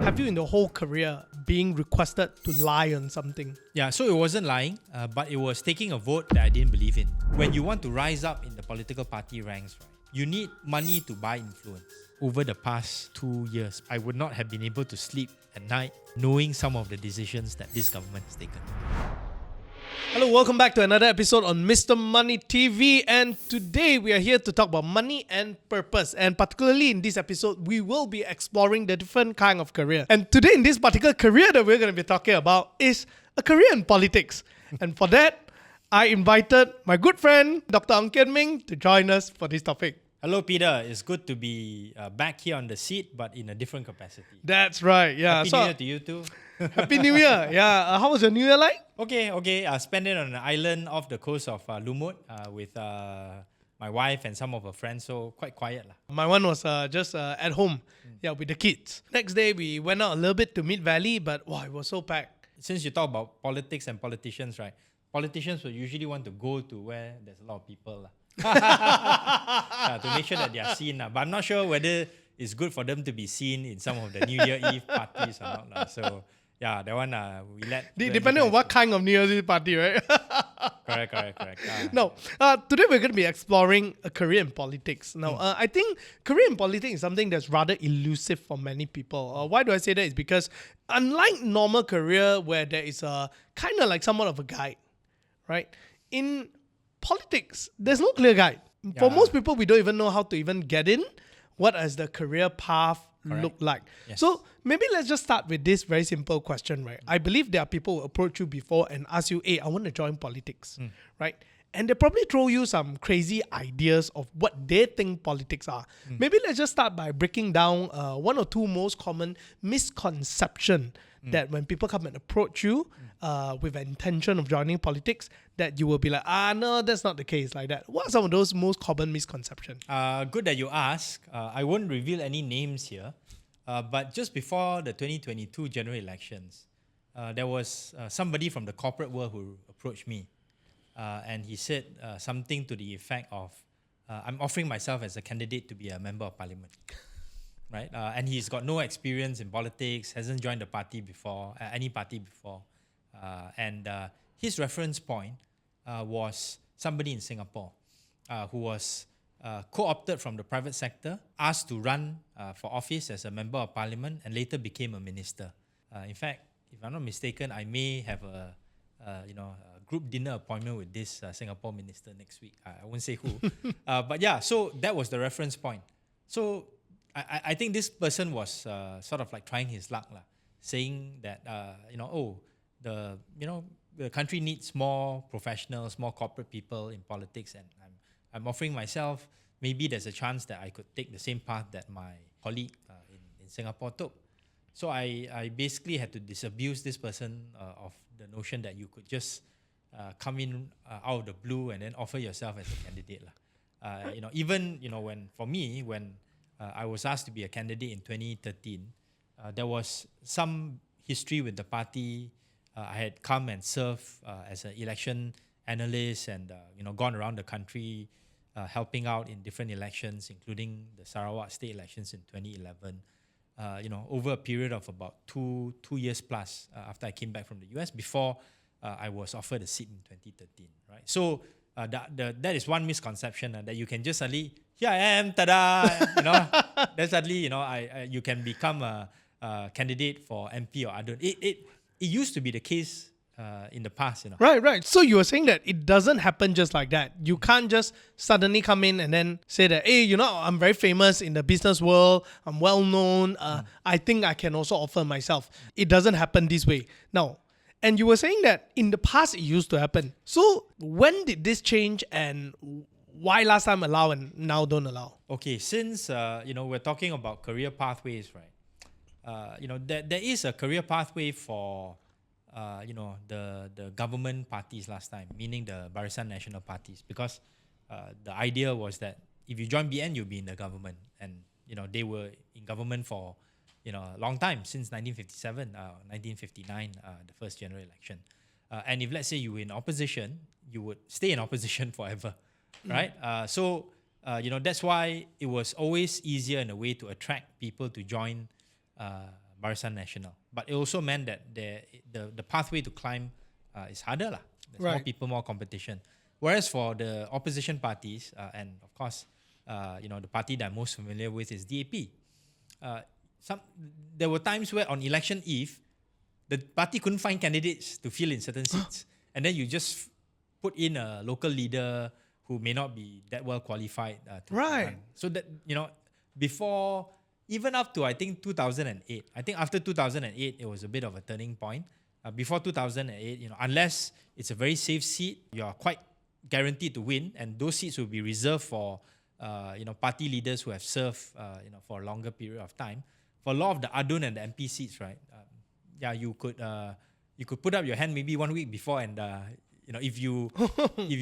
have you in the whole career being requested to lie on something? Yeah, so it wasn't lying, but it was taking a vote that I didn't believe in. When you want to rise up in the political party ranks, right, you need money to buy influence. Over the past 2 years, I would not have been able to sleep at night knowing some of the decisions that this government has taken. Hello, welcome back to another episode on Mr. Money TV, and today we are here to talk about money and purpose, and particularly in this episode we will be exploring the different kind of career. And today in this particular career that we're going to be talking about is a career in politics. And for that, I invited my good friend Dr. Ang Kian Ming to join us for this topic. Hello, Peter. It's good to be back here on the seat, but in a different capacity. That's right, yeah. Happy New Year to you too. Happy New Year. Yeah. How was your New Year like? Okay. I spent it on an island off the coast of Luno with my wife and some of her friends, so quite quiet. My one was just at home, with the kids. Next day, we went out a little bit to Mid Valley, but wow, it was so packed. Since you talk about politics and politicians, right? Politicians will usually want to go to where there's a lot of people. To make sure that they are seen. But I'm not sure whether it's good for them to be seen in some of the New Year Eve parties or not. So, yeah, that one we let... Depending on what kind of New Year's Eve party, right? Correct. No, today we're going to be exploring a career in politics. Now, I think career in politics is something that's rather elusive for many people. Why do I say that? Is because unlike normal career where there is a kind of like somewhat of a guide, right? In politics, there's no clear guide. For most people, we don't even know how to even get in. What does the career path look like? Yes. So maybe let's just start with this very simple question, right? I believe there are people who approach you before and ask you, hey, I want to join politics, right? And they probably throw you some crazy ideas of what they think politics are. Maybe let's just start by breaking down one or two most common misconceptions that when people come and approach you with an intention of joining politics, that you will be like, no, that's not the case like that. What are some of those most common misconceptions? Good that you ask. I won't reveal any names here, but just before the 2022 general elections, there was somebody from the corporate world who approached me, and he said something to the effect of, I'm offering myself as a candidate to be a member of parliament. Right, and he's got no experience in politics, hasn't joined the party before, any party before, and his reference point was somebody in Singapore who was co-opted from the private sector, asked to run for office as a member of parliament, and later became a minister. In fact, if I'm not mistaken, I may have a group dinner appointment with this Singapore minister next week. I won't say who, but yeah. So that was the reference point. So I think this person was sort of like trying his luck, saying that the country needs more professionals, more corporate people in politics, and I'm offering myself. Maybe there's a chance that I could take the same path that my colleague in Singapore took. So I basically had to disabuse this person of the notion that you could just come in out of the blue and then offer yourself as a candidate, when I was asked to be a candidate in 2013. There was some history with the party. I had come and served as an election analyst and gone around the country helping out in different elections, including the Sarawak state elections in 2011. Over a period of about two years plus after I came back from the US, before I was offered a seat in 2013. Right, so that is one misconception that you can just suddenly, here I am, tada, then suddenly you can become a candidate for MP or other. It used to be the case in the past, Right. So you were saying that it doesn't happen just like that. You can't just suddenly come in and then say that, hey, I'm very famous in the business world. I'm well known. I think I can also offer myself. It doesn't happen this way. Now, and you were saying that in the past it used to happen. So when did this change, and why last time allow and now don't allow? Okay, since we're talking about career pathways, right? There is a career pathway for the government parties last time, meaning the Barisan National Parties, because the idea was that if you join BN, you'll be in the government, and they were in government for a long time, since 1957, 1959, the first general election. And if, let's say, you were in opposition, you would stay in opposition forever, right? So that's why it was always easier in a way to attract people to join Barisan Nasional. But it also meant that the pathway to climb is harder lah. There's more Right. people, more competition. Whereas for the opposition parties, and of course, the party that I'm most familiar with is DAP. There were times where on election eve, the party couldn't find candidates to fill in certain seats, and then you just put in a local leader who may not be that well qualified to Right. run. So that before, even up to I think 2008. I think after 2008, it was a bit of a turning point. Before 2008, unless it's a very safe seat, you are quite guaranteed to win, and those seats will be reserved for party leaders who have served for a longer period of time. For a lot of the ADUN and the MP seats, right? You could put up your hand maybe 1 week before, and if you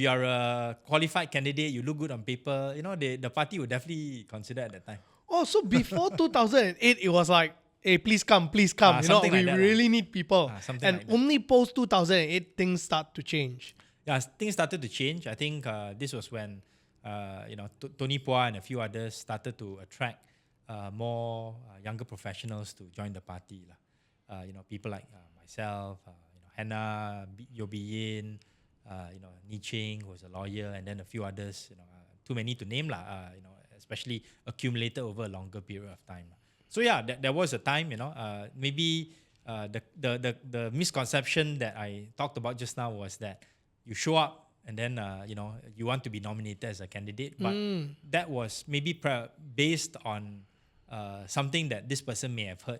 are a qualified candidate, you look good on paper, the party would definitely consider at that time. Oh, so before 2008, it was like, hey, please come. We something like that, really need people. Something And like that. only post 2008, things start to change. Yeah, things started to change. I think this was when Tony Pua and a few others started to attract more younger professionals to join the party. People like myself, Hannah, Yobi Yin, Ni Ching, who was a lawyer, and then a few others, too many to name, especially accumulated over a longer period of time. So yeah, there was a time, maybe the misconception that I talked about just now was that you show up and then, you want to be nominated as a candidate, but that was maybe based on something that this person may have heard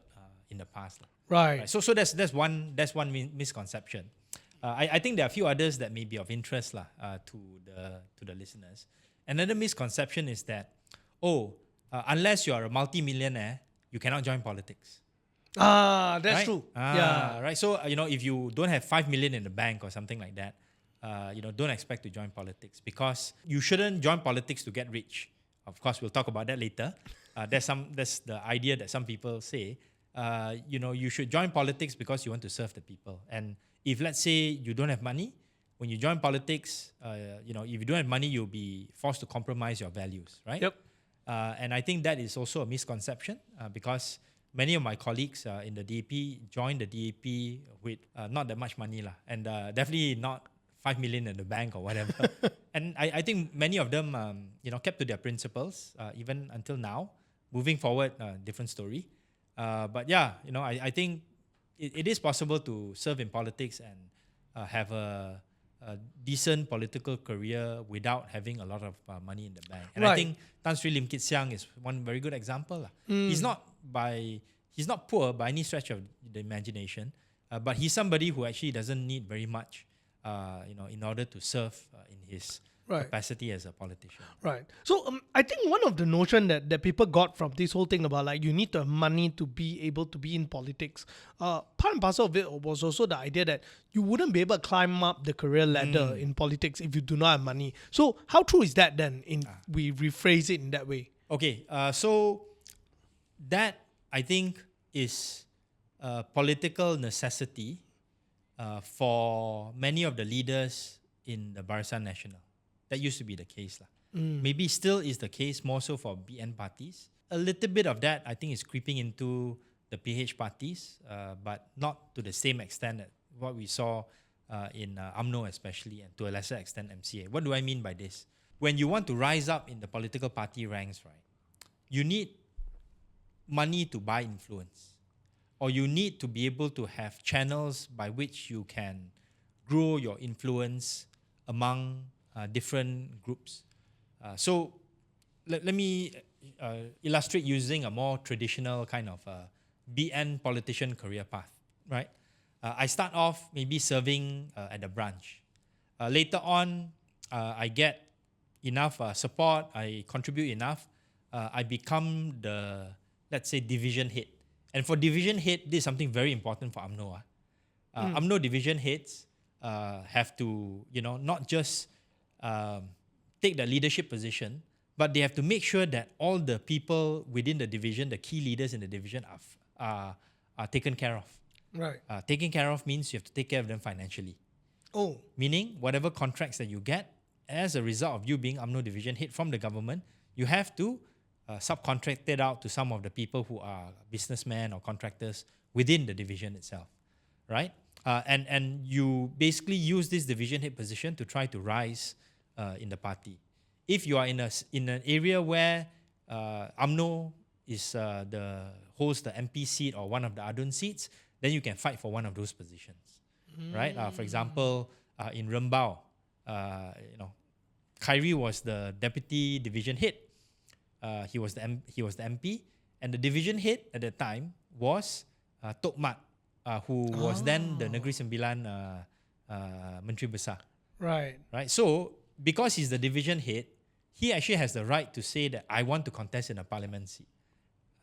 in the past. Right. So that's one misconception. I think there are a few others that may be of interest to the listeners. Another misconception is that, unless you are a multi-millionaire, you cannot join politics. That's Right? true. Right. So if you don't have 5 million in the bank or something like that, don't expect to join politics, because you shouldn't join politics to get rich. Of course, we'll talk about that later. That's the idea that some people say. You should join politics because you want to serve the people. And if, let's say, you don't have money, when you join politics, if you don't have money, you'll be forced to compromise your values, right? Yep. And I think that is also a misconception, because many of my colleagues in the DAP joined the DAP with not that much money, and definitely not 5 million in the bank or whatever. And I think many of them, kept to their principles, even until now. Moving forward, different story. But yeah, I think it is possible to serve in politics and have a decent political career without having a lot of money in the bank. And I Right. think Tan Sri Lim Kit Siang is one very good example. He's not poor by any stretch of the imagination, but he's somebody who actually doesn't need very much, in order to serve in his Right. capacity as a politician. Right. So I think one of the notion that people got from this whole thing about like you need to have money to be able to be in politics, part and parcel of it was also the idea that you wouldn't be able to climb up the career ladder in politics if you do not have money. So how true is that then? We rephrase it in that way. Okay, so that I think is a political necessity for many of the leaders in the Barisan Nasional. That used to be the case. Maybe still is the case, more so for BN parties. A little bit of that, I think, is creeping into the PH parties, but not to the same extent that what we saw in UMNO especially, and to a lesser extent MCA. What do I mean by this? When you want to rise up in the political party ranks, right, you need money to buy influence, or you need to be able to have channels by which you can grow your influence among different groups. So let me illustrate using a more traditional kind of BN politician career path, right? I start off maybe serving at the branch. Later on, I get enough support, I contribute enough, I become the, let's say, division head. And for division head, this is something very important for UMNO. UMNO division heads have to, not just take the leadership position, but they have to make sure that all the people within the division, the key leaders in the division, are taken care of. Right. Taking care of means you have to take care of them financially. Oh. Meaning, whatever contracts that you get as a result of you being UMNO division head from the government, you have to subcontracted out to some of the people who are businessmen or contractors within the division itself, right? And you basically use this division head position to try to rise in the party. If you are in an area where UMNO holds the MP seat or one of the ADUN seats, then you can fight for one of those positions, right? For example, in Rembau, Khairi was the deputy division head. He was the MP, and the division head at the time was Tok Mat, who was then the Negeri Sembilan Menteri Besar. Right. Right. So because he's the division head, he actually has the right to say that I want to contest in a parliament seat.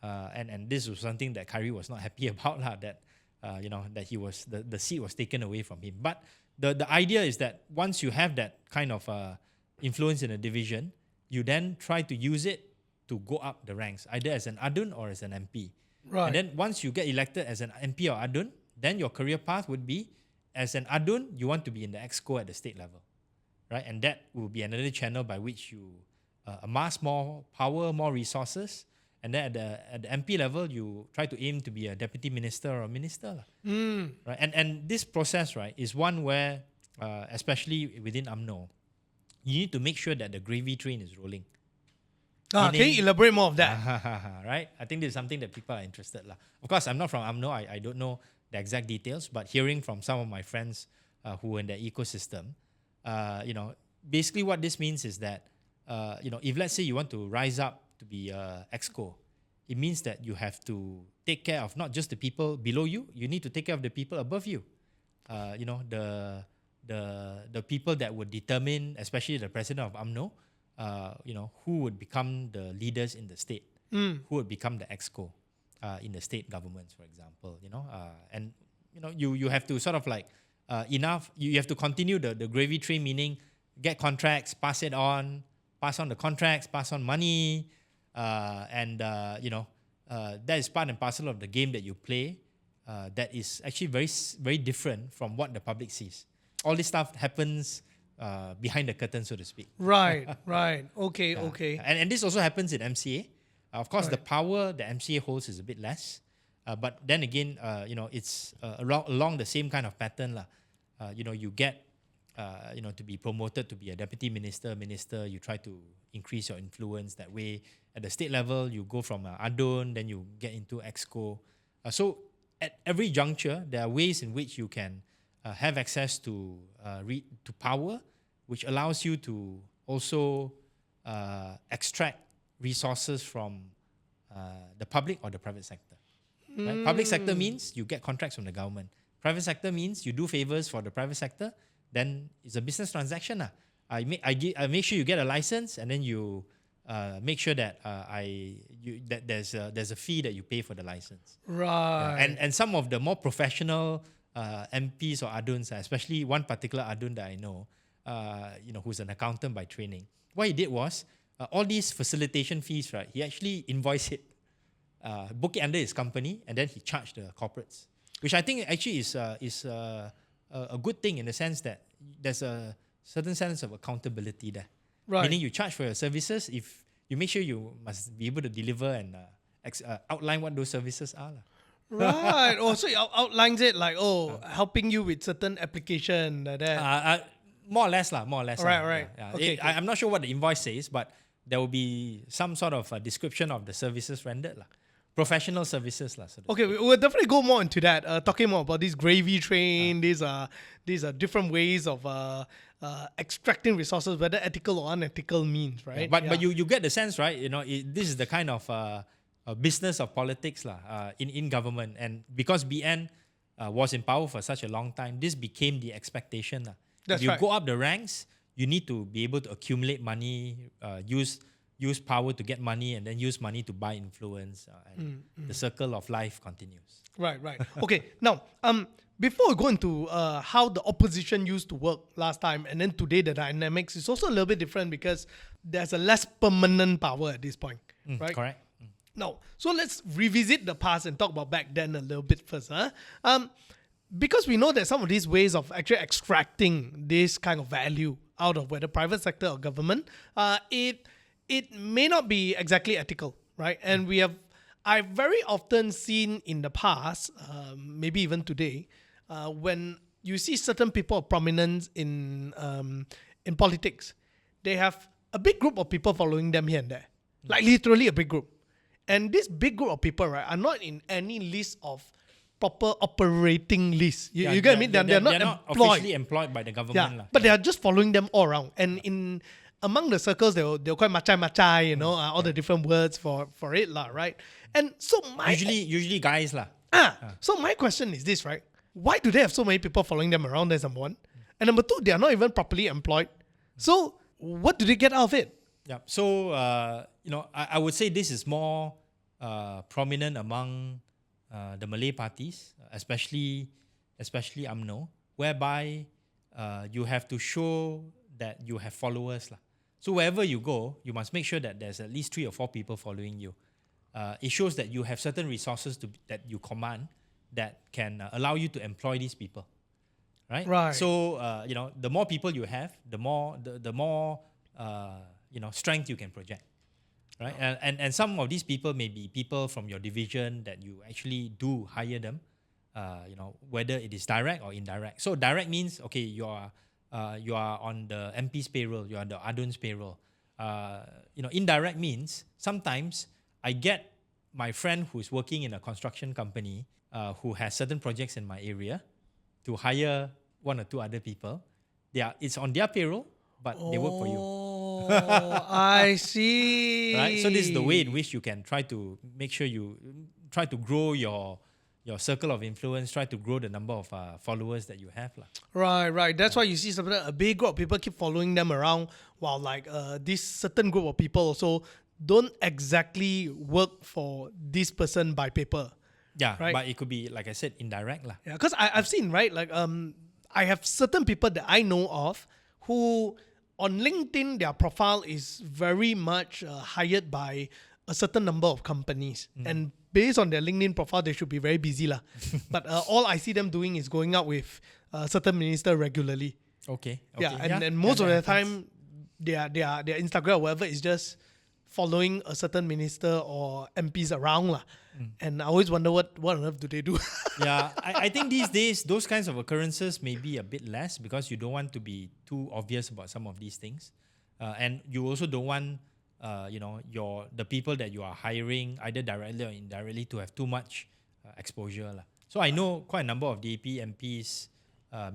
And this was something that Khairi was not happy about, that that he was the seat was taken away from him. But the idea is that once you have that kind of influence in a division, you then try to use it to go up the ranks, either as an ADUN or as an MP. Right. And then once you get elected as an MP or ADUN, then your career path would be, as an ADUN, you want to be in the EXCO at the state level, right? And that will be another channel by which you amass more power, more resources. And then at the MP level, you try to aim to be a deputy minister or a minister. Right? And this process, right, is one where, especially within UMNO, you need to make sure that the gravy train is rolling. Can you elaborate more of that? Right? I think this is something that people are interested. Of course, I'm not from UMNO. I don't know the exact details, but hearing from some of my friends who are in the ecosystem, basically what this means is that, if let's say you want to rise up to be EXCO, it means that you have to take care of not just the people below you, you need to take care of the people above you. The people that would determine, especially the president of UMNO, who would become the leaders in the state, who would become the EXCO in the state governments, for example. You have to sort of you have to continue the gravy train, meaning get contracts, pass on the contracts, pass on money, that is part and parcel of the game that you play. That is actually very, very different from what the public sees. All this stuff happens behind the curtain, so to speak. Right. Okay. And this also happens in MCA. Of course, the power the MCA holds is a bit less. But then again, it's along the same kind of pattern. You get, to be promoted to be a deputy minister, you try to increase your influence that way. At the state level, you go from ADUN, then you get into EXCO. So at every juncture, there are ways in which you can have access to power, which allows you to also extract resources from the public or the private sector. Right? Public sector means you get contracts from the government. Private sector means you do favors for the private sector. Then it's a business transaction. I make sure you get a license, and then you make sure that that there's a fee that you pay for the license. Right. And some of the more professional MPs or ADUNs, especially one particular ADUN that I know, who's an accountant by training. What he did was all these facilitation fees, right? He actually invoiced it, book it under his company, and then he charged the corporates, which I think actually is a good thing in the sense that there's a certain sense of accountability there. Right. Meaning you charge for your services, if you make sure you must be able to deliver and outline what those services are. Right. So it outlines it like, helping you with certain application like that. More or less. Right. Yeah. Okay. I'm not sure what the invoice says, but there will be some sort of a description of the services rendered. Professional services. Okay, we'll definitely go more into that. Talking more about this gravy train, these are different ways of extracting resources, whether ethical or unethical means, right? Yeah, but you get the sense, right? This is the kind of business of politics in government, and because BN was in power for such a long time, this became the expectation. That's if you right. go up the ranks, you need to be able to accumulate money, use power to get money, and then use money to buy influence. And the circle of life continues. Right. Okay, now, before we go into how the opposition used to work last time, and then today the dynamics is also a little bit different because there's a less permanent power at this point, right? Correct. Now, so let's revisit the past and talk about back then a little bit first. Because we know that some of these ways of actually extracting this kind of value out of whether private sector or government, it it may not be exactly ethical, right? And I've very often seen in the past, maybe even today, when you see certain people of prominence in politics, they have a big group of people following them here and there, like literally a big group. And this big group of people, right, are not in any list of proper operating list. You get what I mean? They're not employed. officially employed by the government. Yeah, but they are just following them all around. And among the circles, they're quite macai, you know, all the different words for it, right? And so Usually guys lah. So my question is this, right? Why do they have so many people following them around? That's number one. And number two, they are not even properly employed. So what do they get out of it? Yeah. So I would say this is more prominent among the Malay parties, especially UMNO, whereby you have to show that you have followers lah. So wherever you go, you must make sure that there's at least 3 or 4 people following you. It shows that you have certain resources that you command that can allow you to employ these people, right? Right. So the more people you have, the more strength you can project, right? And some of these people may be people from your division that you actually do hire them, whether it is direct or indirect. So direct means okay, you are on the MP's payroll, you are on the ADUN's payroll. Indirect means sometimes I get my friend who's working in a construction company who has certain projects in my area to hire 1 or 2 other people. It's on their payroll, but they work for you. Oh, I see. Right? So this is the way in which you can try to make sure you try to grow your circle of influence, try to grow the number of followers that you have. Right. That's why you see a big group of people keep following them around, while like this certain group of people also don't exactly work for this person by paper. Yeah, right? But it could be, like I said, indirect. Yeah, because I've seen, right, like I have certain people that I know of who on LinkedIn, their profile is very much hired by a certain number of companies. And based on their LinkedIn profile, they should be very busy lah. But all I see them doing is going out with certain minister regularly. Okay. Yeah, and most of the time, their Instagram or whatever is just following a certain minister or MPs around lah. And I always wonder what on earth do they do? Yeah, I think these days those kinds of occurrences may be a bit less because you don't want to be too obvious about some of these things, and you also don't want the people that you are hiring either directly or indirectly to have too much exposure lah. So I know quite a number of DAP MPs,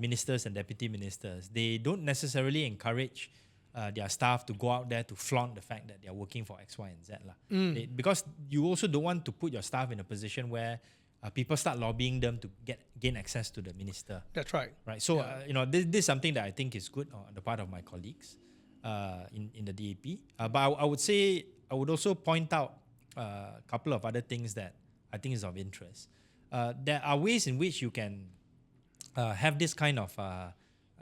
ministers and deputy ministers. They don't necessarily encourage their staff to go out there to flaunt the fact that they are working for X, Y, and Z lah. Because you also don't want to put your staff in a position where people start lobbying them to gain access to the minister. That's right. Right. So this is something that I think is good on the part of my colleagues in the DAP. But I would say I would also point out a couple of other things that I think is of interest. There are ways in which you can have this kind of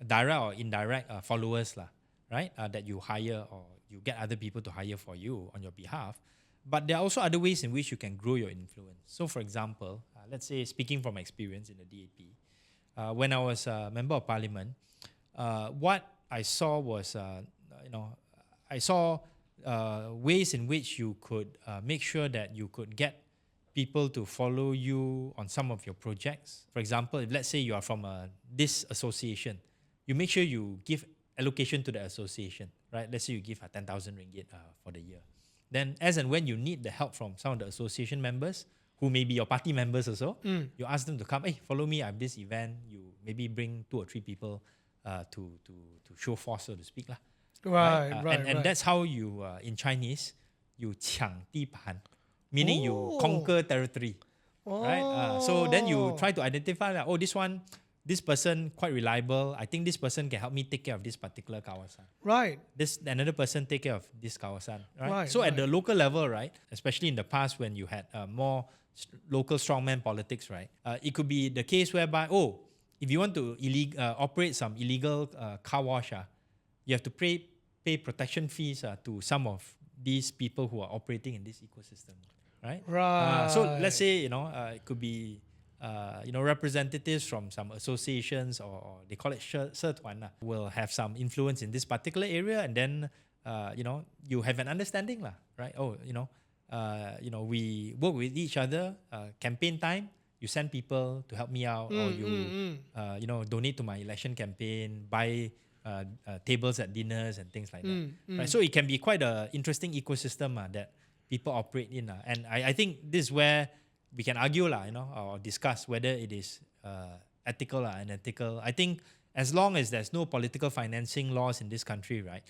direct or indirect followers lah. Right, that you hire or you get other people to hire for you on your behalf. But there are also other ways in which you can grow your influence. So for example, let's say speaking from experience in the DAP, when I was a member of parliament, what I saw was, I saw ways in which you could make sure that you could get people to follow you on some of your projects. For example, if let's say you are from this association, you make sure you give allocation to the association, right? Let's say you give 10,000 ringgit for the year. Then as and when you need the help from some of the association members, who may be your party members also, you ask them to come, hey, follow me, I have this event. You maybe bring 2 or 3 people to show force, so to speak lah. Right. And that's how you, in Chinese, you 抢地盘, meaning you conquer territory. Right? So then you try to identify that, this person quite reliable. I think this person can help me take care of this particular kawasan. Right. Another person take care of this kawasan. Right. So right. at the local level, right, especially in the past when you had more local strongman politics, right, it could be the case whereby if you want to operate some illegal car wash, you have to pay protection fees to some of these people who are operating in this ecosystem. Right. Right. So let's say it could be. Representatives from some associations or they call it Sertuan will have some influence in this particular area, and then you have an understanding lah, right? Oh, we work with each other. Campaign time, you send people to help me out, or you donate to my election campaign, buy tables at dinners and things like that. Right? So it can be quite an interesting ecosystem that people operate in. And I think this is where we can argue or discuss whether it is ethical or unethical. I think as long as there's no political financing laws in this country, right,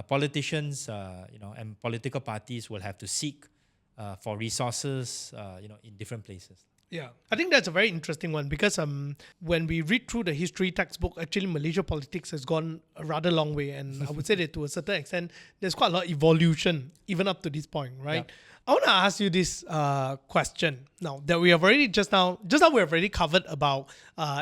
politicians, and political parties will have to seek for resources, in different places. Yeah, I think that's a very interesting one because when we read through the history textbook, actually Malaysia politics has gone a rather long way, and I would say that to a certain extent, there's quite a lot of evolution even up to this point, right? Yeah. I want to ask you this question now that we have already just now we have already covered about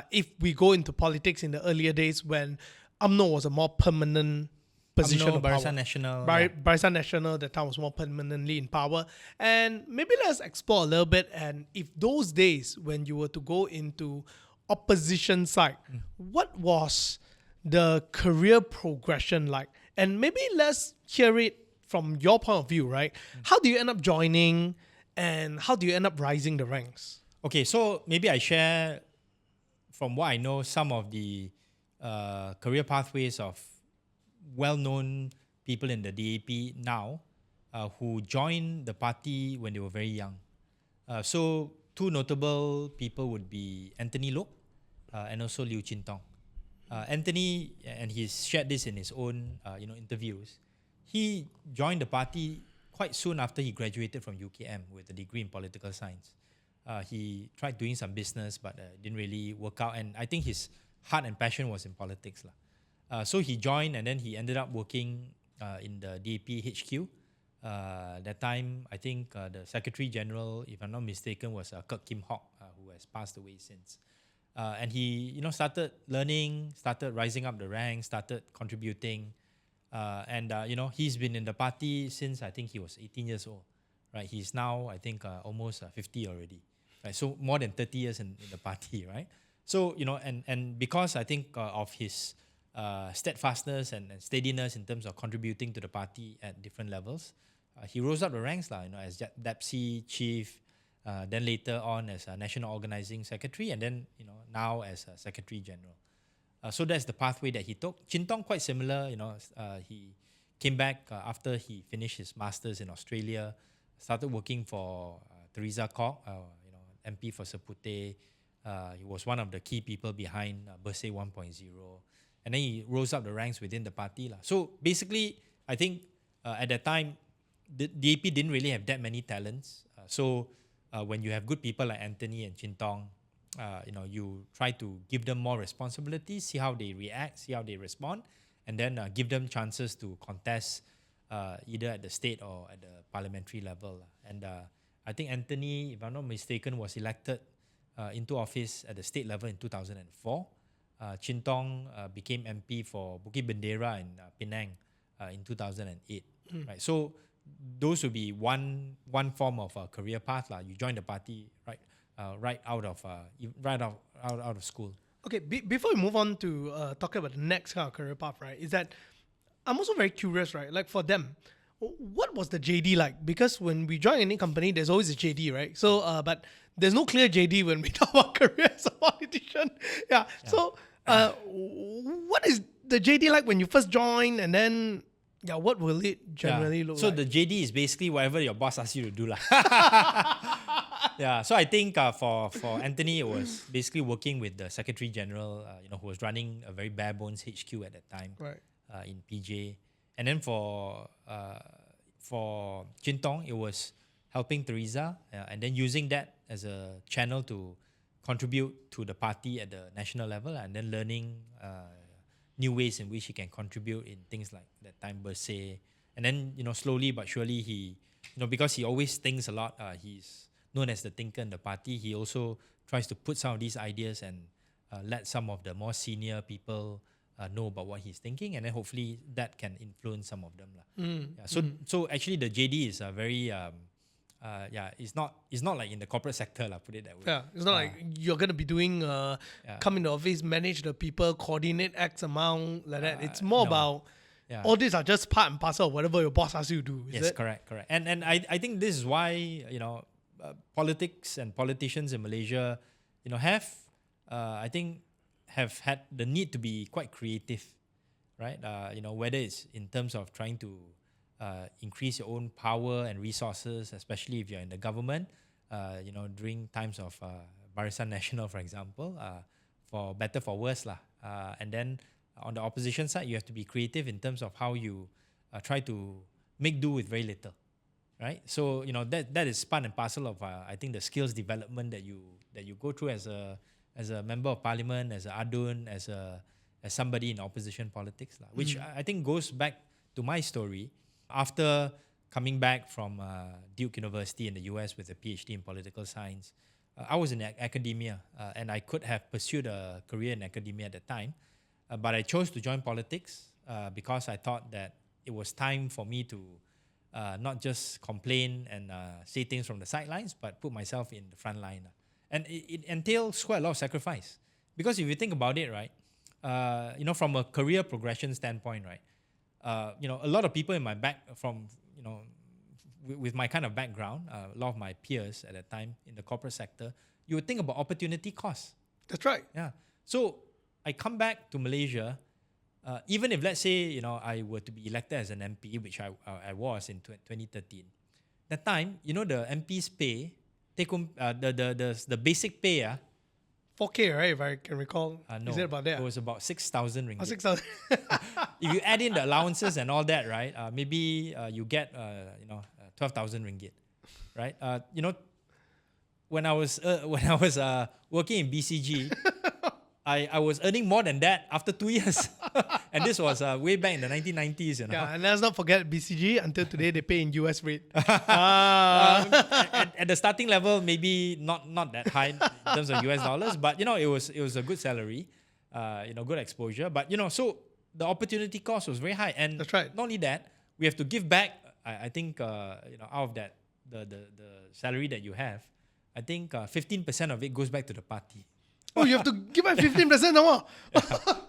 if we go into politics in the earlier days when UMNO was a more permanent position of Barisan power. Nasional. Barisan Nasional, that time was more permanently in power. And maybe let's explore a little bit. And if those days when you were to go into opposition side, what was the career progression like? And maybe let's hear it from your point of view, right? How do you end up joining and how do you end up rising the ranks? Okay, so maybe I share from what I know some of the career pathways of well-known people in the DAP now who joined the party when they were very young. So two notable people would be Anthony Lok and also Liu Chin Tong. Anthony, and he's shared this in his own interviews, he joined the party quite soon after he graduated from UKM with a degree in political science. He tried doing some business, but didn't really work out. And I think his heart and passion was in politics. So he joined, and then he ended up working in the DAP HQ. That time, I think the Secretary General, if I'm not mistaken, was Kirk Kim Hock, who has passed away since. And he, started learning, started rising up the ranks, started contributing. And he's been in the party since I think he was 18 years old. Right? He's now, I think, almost 50 already. Right? So more than 30 years in the party, right? So, and because I think of his steadfastness and steadiness in terms of contributing to the party at different levels, he rose up the ranks as DAPC chief, then later on as a national organizing secretary, and then now as a secretary general. So that's the pathway that he took. Chin Tong, quite similar. He came back after he finished his masters in Australia, started working for Theresa Kok, MP for Seputeh. He was one of the key people behind Bersih 1.0. And then he rose up the ranks within the party. So basically, I think at that time, the DAP didn't really have that many talents. So when you have good people like Anthony and Chin Tong, you try to give them more responsibilities, see how they react, see how they respond, and then give them chances to contest either at the state or at the parliamentary level. And I think Anthony, if I'm not mistaken, was elected into office at the state level in 2004. Chin Tong became MP for Bukit Bendera and Penang in 2008. Right, so those would be one form of career path. You join the party right out of school. Okay, before we move on to talking about the next kind of career path, right, is that I'm also very curious, right? Like for them, what was the JD like? Because when we join any company, there's always a JD, right? So, but there's no clear JD when we talk about career as a politician. Yeah. So, what is the JD like when you first join, and then what will it generally look like? So the JD is basically whatever your boss asks you to do, lah. Yeah. So I think for Anthony, it was basically working with the Secretary General, who was running a very bare bones HQ at that time, right, in PJ. And then for Chin Tong, it was helping Theresa, and then using that as a channel to contribute to the party at the national level, and then learning new ways in which he can contribute in things like that time Bersih. And then slowly but surely he, because he always thinks a lot, he's known as the thinker in the party. He also tries to put some of these ideas and let some of the more senior people know about what he's thinking, and then hopefully that can influence some of them. So actually the JD is very it's not like in the corporate sector, put it that way. Yeah, it's not like you're gonna be doing come in the office, manage the people, coordinate X amount like that. It's more about Yeah. all these are just part and parcel of whatever your boss asks you to do. Is Yes, it? correct. And I think this is why, politics and politicians in Malaysia, have had the need to be quite creative, right? Whether it's in terms of trying to increase your own power and resources, especially if you're in the government, during times of Barisan Nasional, for example, for better, for worse lah. And then on the opposition side, you have to be creative in terms of how you try to make do with very little, right? So that is part and parcel of I think the skills development that you go through as a member of parliament, as an adun, as somebody in opposition politics, which I think goes back to my story after coming back from Duke University in the US with a PhD in political science. I was in academia and I could have pursued a career in academia at the time, but I chose to join politics because I thought that it was time for me to not just complain and say things from the sidelines, but put myself in the front line. And it entails quite a lot of sacrifice. Because if you think about it, right, from a career progression standpoint, right, a lot of people in my with my kind of background, a lot of my peers at that time in the corporate sector, you would think about opportunity costs. That's right. Yeah. So I come back to Malaysia, even if let's say I were to be elected as an MP, which I was in 2013. That time, the MP's pay, take home the basic pay, 4K, right? If I can recall. no, Is it about that? it was about 6,000 ringgit. 6,000. If you add in the allowances and all that, right, maybe you get 12,000 ringgit, right? When I was working in BCG, I was earning more than that after 2 years, and this was way back in the 1990s. Yeah, and let's not forget BCG. Until today, they pay in US rate. At the starting level, maybe not that high in terms of US dollars, but it was a good salary, good exposure. But so the opportunity cost was very high, and that's right. Not only that, we have to give back. I think out of that the salary that you have, I think 15% of it goes back to the party. Oh, you have to give back 15% no more.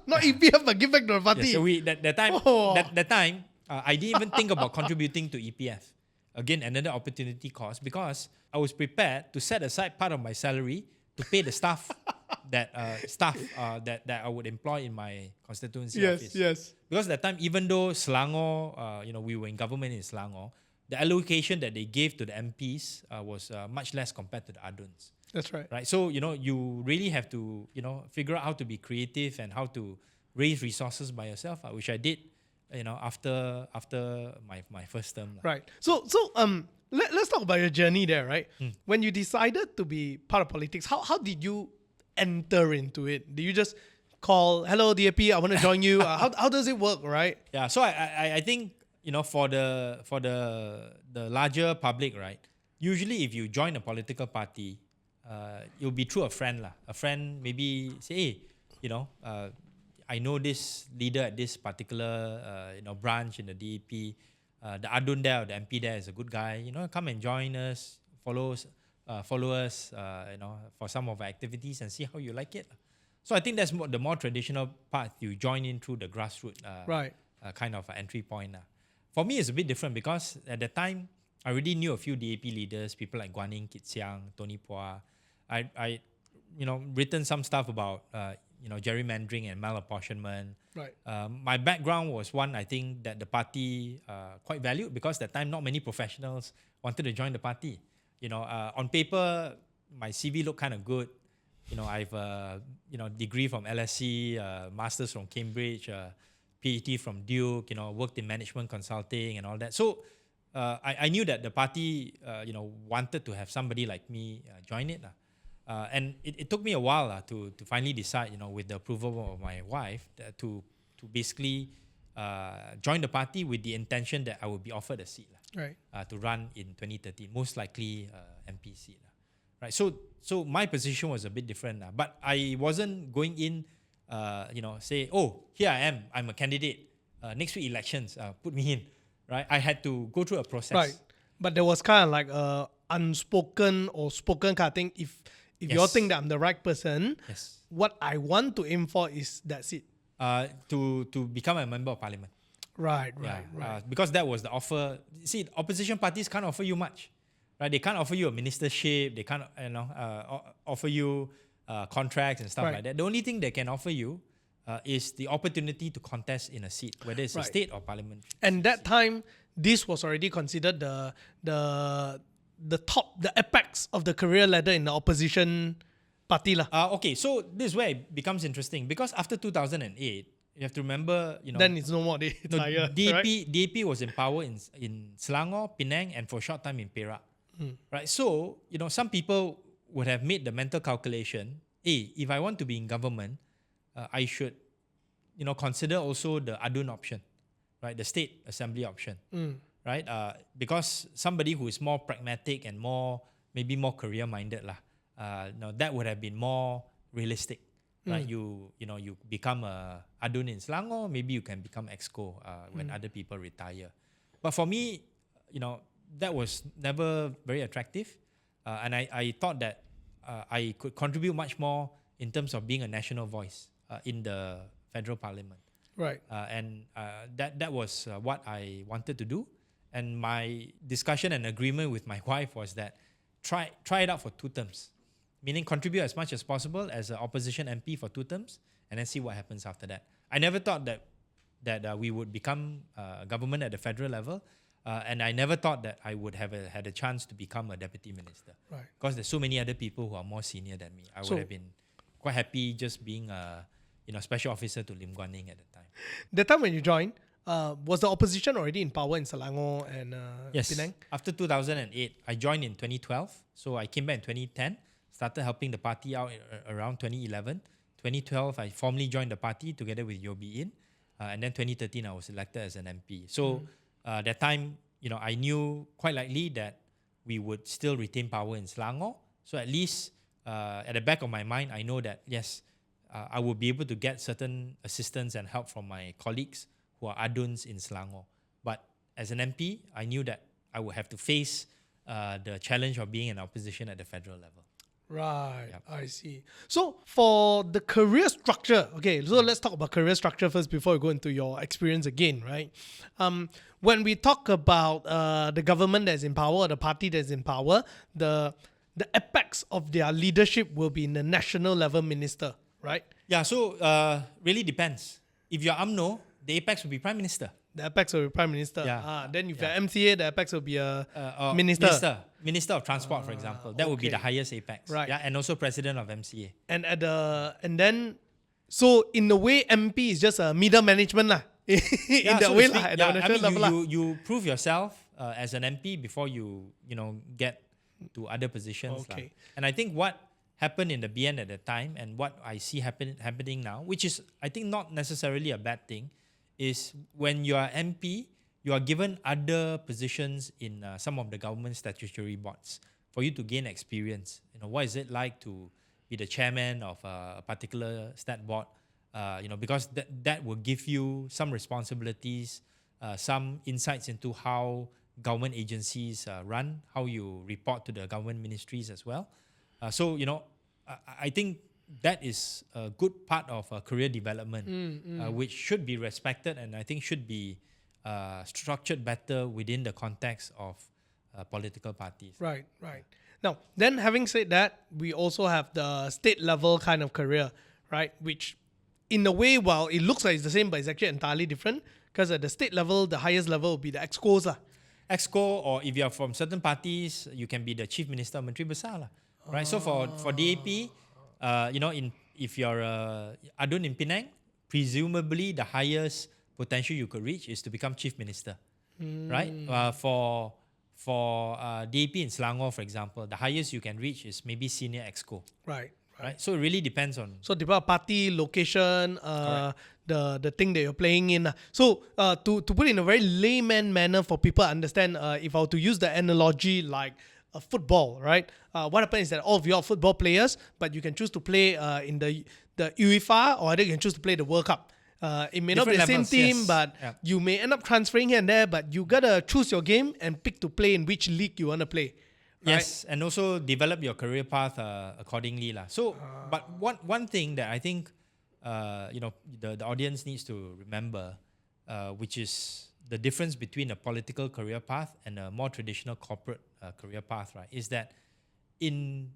Not EPF, but give back to the party. Yeah, so that time, I didn't even think about contributing to EPF. Again, another opportunity cost, because I was prepared to set aside part of my salary to pay the staff that I would employ in my constituency office. Yes. Because that time, even though Selangor, we were in government in Selangor, the allocation that they gave to the MPs was much less compared to the aduns. That's right. Right. So, you really have to, figure out how to be creative and how to raise resources by yourself, which I did, after my first term. Right. So let's talk about your journey there, right? When you decided to be part of politics, how did you enter into it? Did you just call, hello, DAP, I want to join you? How does it work, right? Yeah. So I think, for the larger public, right, usually if you join a political party, it'll be through a friend. A friend maybe say, hey, I know this leader at this particular branch in the DAP. The adun there or the MP there is a good guy. Come and join us, follow us, for some of our activities and see how you like it. So I think that's the more traditional path. You join in through the grassroots right. Kind of entry point. For me, it's a bit different because at the time, I already knew a few DAP leaders, people like Guan Yin, Kit Siang, Tony Phua. I written some stuff about gerrymandering and malapportionment. Right. My background was one I think that the party quite valued, because at that time not many professionals wanted to join the party. On paper my CV looked kind of good. I've degree from LSE, masters from Cambridge, PhD from Duke. Worked in management consulting and all that. So I knew that the party wanted to have somebody like me join it. And it took me a while to finally decide, with the approval of my wife, to basically join the party with the intention that I would be offered a seat, right, to run in 2013, most likely MP seat. Right. So my position was a bit different, but I wasn't going in, say, oh, here I am, I'm a candidate. Next week elections, put me in. Right. I had to go through a process. Right. But there was kind of like a unspoken or spoken kind of thing. If Yes. you all think that I'm the right person, Yes. what I want to aim for is that seat. To become a member of parliament. Right. Because that was the offer. See, opposition parties can't offer you much, right? They can't offer you a ministership. They can't, offer you contracts and stuff Right. like that. The only thing they can offer you is the opportunity to contest in a seat, whether it's a state or parliament. And that time, this was already considered the top, the apex of the career ladder in the opposition party lah. Okay, so this is where it becomes interesting because after 2008, you have to remember, Then it's no more. It's higher, right? DAP was in power in Selangor, Penang, and for a short time in Perak. Right? So, some people would have made the mental calculation, if I want to be in government, I should, consider also the ADUN option, right? The state assembly option, right? Because somebody who is more pragmatic and maybe more career-minded lah, that would have been more realistic. Right, you become a ADUN in Selangor, maybe you can become EXCO when other people retire. But for me, that was never very attractive, and I thought that I could contribute much more in terms of being a national voice in the federal parliament. Right. And that was what I wanted to do. And my discussion and agreement with my wife was that try it out for 2 terms. Meaning contribute as much as possible as an opposition MP for 2 terms and then see what happens after that. I never thought that we would become government at the federal level, and I never thought that I would have had a chance to become a deputy minister. Right. Because there's so many other people who are more senior than me. I would have been quite happy just being a special officer to Lim Guan Ning at the time. The time when you joined, was the opposition already in power in Selangor and Yes. Penang? After 2008, I joined in 2012. So I came back in 2010. Started helping the party out around 2011. 2012, I formally joined the party together with Yobi In. And then 2013, I was elected as an MP. So that time, I knew quite likely that we would still retain power in Selangor. So at least at the back of my mind, I know that, yes, I would be able to get certain assistance and help from my colleagues who are ADUNs in Selangor. But as an MP, I knew that I would have to face the challenge of being in opposition at the federal level. Right, Yep. I see. So for the career structure, okay, so let's talk about career structure first before we go into your experience again, right? When we talk about the government that's in power, or the party that's in power, the apex of their leadership will be in the national level minister, right? Yeah, so really depends. If you're UMNO, the apex will be Prime Minister. The apex will be prime minister. Yeah. Then if you're MCA, the apex will be a minister. Minister of Transport, for example. That would be the highest apex. Right. Yeah, and also President of MCA. So in a way, MP is just a middle management lah. In that so way to lah, speak, at the national level lah. you prove yourself as an MP before you get to other positions. Okay. And I think what happened in the BN at the time and what I see happening now, which is I think not necessarily a bad thing, is when you are MP, you are given other positions in some of the government statutory boards for you to gain experience. What is it like to be the chairman of a particular stat board? Because that will give you some responsibilities, some insights into how government agencies run, how you report to the government ministries as well. I think that is a good part of career development, which should be respected and I think should be structured better within the context of political parties. Right. Now, then having said that, we also have the state level kind of career, right? Which in a way, while it looks like it's the same, but it's actually entirely different because at the state level, the highest level will be the EXCOs lah. EXCO, or if you are from certain parties, you can be the Chief Minister of Menteri Besar lah. Right? So for DAP, if you're ADUN in Penang, presumably the highest potential you could reach is to become Chief Minister, right? For DAP in Selangor, for example, the highest you can reach is maybe Senior EXCO. Right. So it really depends on. So depends on party, location, the thing that you're playing in. So to put it in a very layman manner for people to understand, if I were to use the analogy like a football, right? What happens is that all of you are football players, but you can choose to play in the UEFA, or either you can choose to play the World Cup. It may not be the same team, yes. but you may end up transferring here and there, but you gotta choose your game and pick to play in which league you wanna play. Right? Yes, and also develop your career path accordingly lah. So, but one thing that I think the audience needs to remember which is the difference between a political career path and a more traditional corporate career path, right? Is that in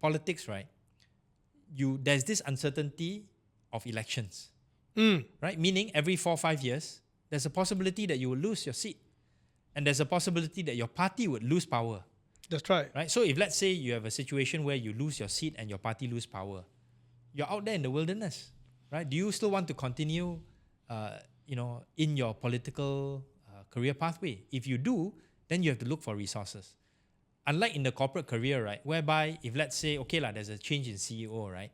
politics, right? There's this uncertainty of elections, right? Meaning every 4 or 5 years, there's a possibility that you will lose your seat, and there's a possibility that your party would lose power. That's right. Right? So if let's say you have a situation where you lose your seat and your party lose power, you're out there in the wilderness, right? Do you still want to continue, in your political career pathway? If you do, then you have to look for resources. Unlike in the corporate career, right, whereby if let's say, there's a change in CEO, right,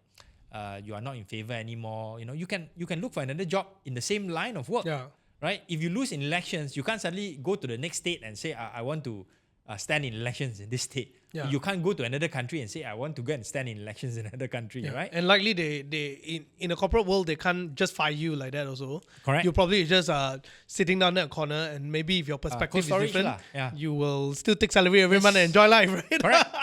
you are not in favor anymore. You can look for another job in the same line of work, right? If you lose in elections, you can't suddenly go to the next state and say, I want to stand in elections in this state. Yeah. You can't go to another country and say, I want to go and stand in elections in another country, right? And likely they in the corporate world, they can't just fire you like that also. Correct. You're probably just sitting down in a corner, and maybe if your perspective is different, you will still take salary every month and enjoy life, right? Correct.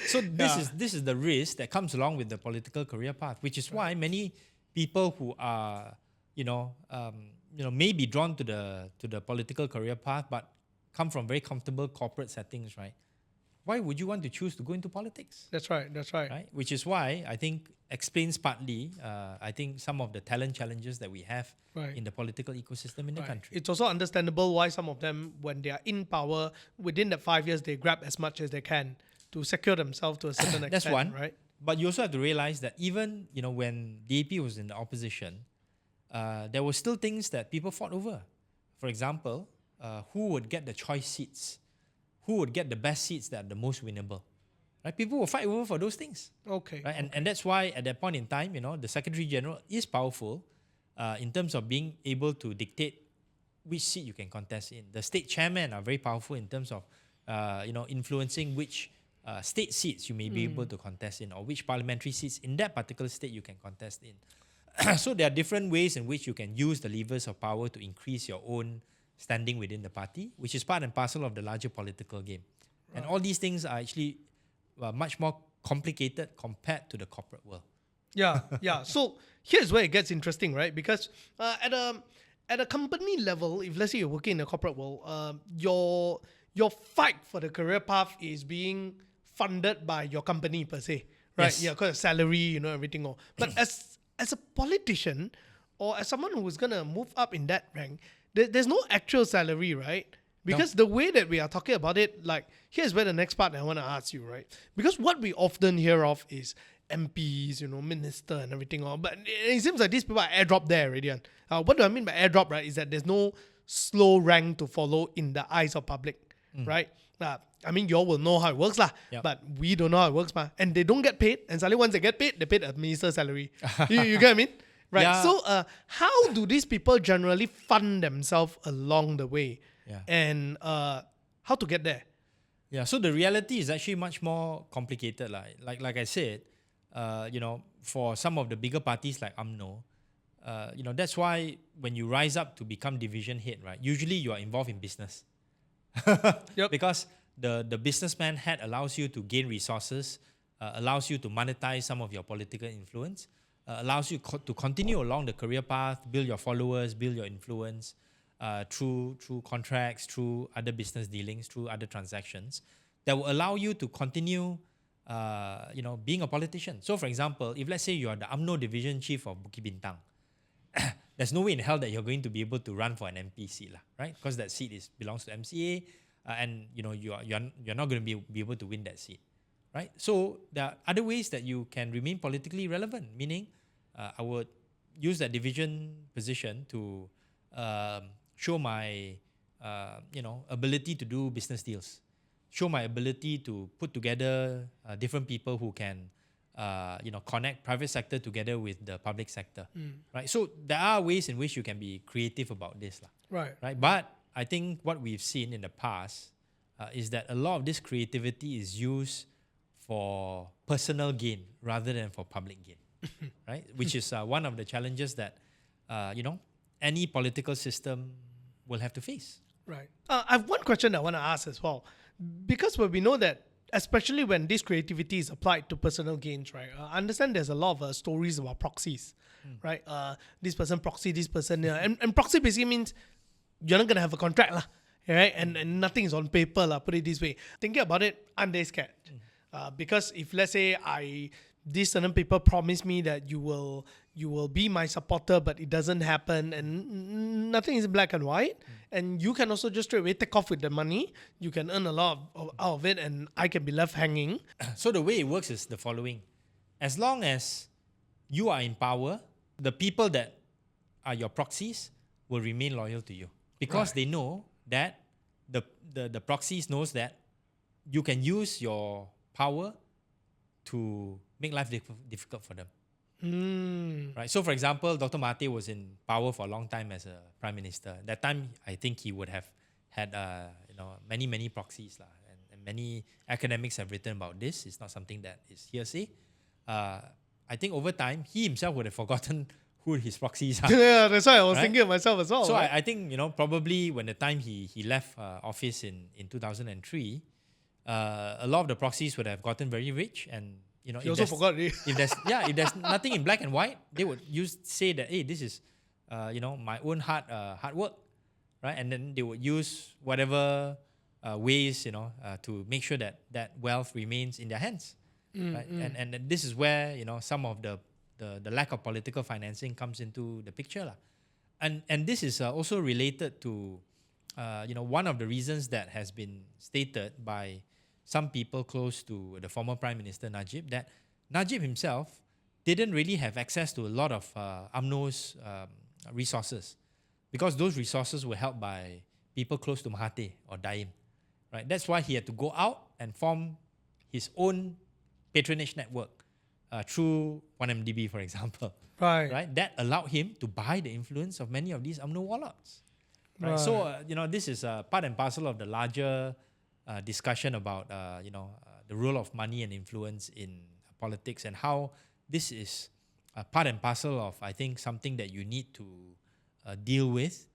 So this is the risk that comes along with the political career path, which is why many people who are, may be drawn to the political career path, but come from very comfortable corporate settings, right? Why would you want to choose to go into politics? That's right. Right? Which is why I think explains partly, I think some of the talent challenges that we have in the political ecosystem in the country. It's also understandable why some of them, when they are in power, within that 5 years, they grab as much as they can to secure themselves to a certain extent. That's one, right? But you also have to realize that even when DAP was in the opposition, there were still things that people fought over. For example, who would get the choice seats? Who would get the best seats that are the most winnable? Right? People will fight over for those things. Okay. Right? And that's why at that point in time, the Secretary General is powerful in terms of being able to dictate which seat you can contest in. The state chairmen are very powerful in terms of influencing which state seats you may be able to contest in, or which parliamentary seats in that particular state you can contest in. So there are different ways in which you can use the levers of power to increase your own standing within the party, which is part and parcel of the larger political game. Right. And all these things are actually much more complicated compared to the corporate world. Yeah. So here's where it gets interesting, right? Because at a company level, if let's say you're working in the corporate world, your fight for the career path is being funded by your company per se, right? Yes. Yeah, because of salary, everything all. But as a politician or as someone who's gonna move up in that rank, there's no actual salary, right? Because the way that we are talking about it, like, here's where the next part I want to ask you, right? Because what we often hear of is MPs, minister and everything all. But it seems like these people are airdrop there already. What do I mean by airdrop, right? Is that there's no slow rank to follow in the eyes of public, right? I mean, you all will know how it works, but we don't know how it works, and they don't get paid. And suddenly once they get paid, they paid a minister's salary. you get what I mean? Right. Yeah. So how do these people generally fund themselves along the way? Yeah. And how to get there? Yeah. So the reality is actually much more complicated. Like I said, for some of the bigger parties like UMNO, that's why when you rise up to become division head, right, usually you are involved in business. Yep. Because the businessman hat allows you to gain resources, allows you to monetize some of your political influence, allows you to continue along the career path, build your followers, build your influence through contracts, through other business dealings, through other transactions that will allow you to continue, being a politician. So, for example, if let's say you are the UMNO division chief of Bukit Bintang, there's no way in hell that you're going to be able to run for an MP seat, right? Because that seat belongs to MCA, and you're not going to be able to win that seat, right? So there are other ways that you can remain politically relevant. Meaning, I would use that division position to show my ability to do business deals, show my ability to put together different people who can connect private sector together with the public sector, right? So there are ways in which you can be creative about this, right? But I think what we've seen in the past is that a lot of this creativity is used for personal gain rather than for public gain, right? Which is one of the challenges that any political system will have to face. Right. I have one question I want to ask as well, because we know that especially when this creativity is applied to personal gains, right? I understand there's a lot of stories about proxies, right? This person proxy, this person, and proxy basically means you're not gonna have a contract, lah, right? And nothing is on paper, lah. Put it this way. Thinking about it, I'm very scared, because if let's say this certain people promise me that you will be my supporter, but it doesn't happen, and nothing is black and white, and you can also just straight away take off with the money. You can earn a lot out of it, and I can be left hanging. So the way it works is the following. As long as you are in power, the people that are your proxies will remain loyal to you because they know that the proxies knows that you can use your power to make life difficult for them. Right. So, for example, Dr. Mahathir was in power for a long time as a prime minister. That time, I think he would have had many proxies, and many academics have written about this. It's not something that is hearsay. I think over time, he himself would have forgotten who his proxies are. Yeah, that's why I was thinking of myself as well. So right? I think probably when the time he left office in 2003, a lot of the proxies would have gotten very rich, and he also forgot it. if there's nothing in black and white, they would say that, hey, this is my own hard work, right? And then they would use whatever ways to make sure that wealth remains in their hands, right? And this is where some of the lack of political financing comes into the picture, lah. And this is also related to one of the reasons that has been stated by some people close to the former Prime Minister Najib, that Najib himself didn't really have access to a lot of UMNO's resources, because those resources were held by people close to Mahathir or Daim, right? That's why he had to go out and form his own patronage network through 1MDB, for example. Right? That allowed him to buy the influence of many of these UMNO warlords. Right? So, this is part and parcel of the larger discussion about the role of money and influence in politics, and how this is part and parcel of, I think, something that you need to deal with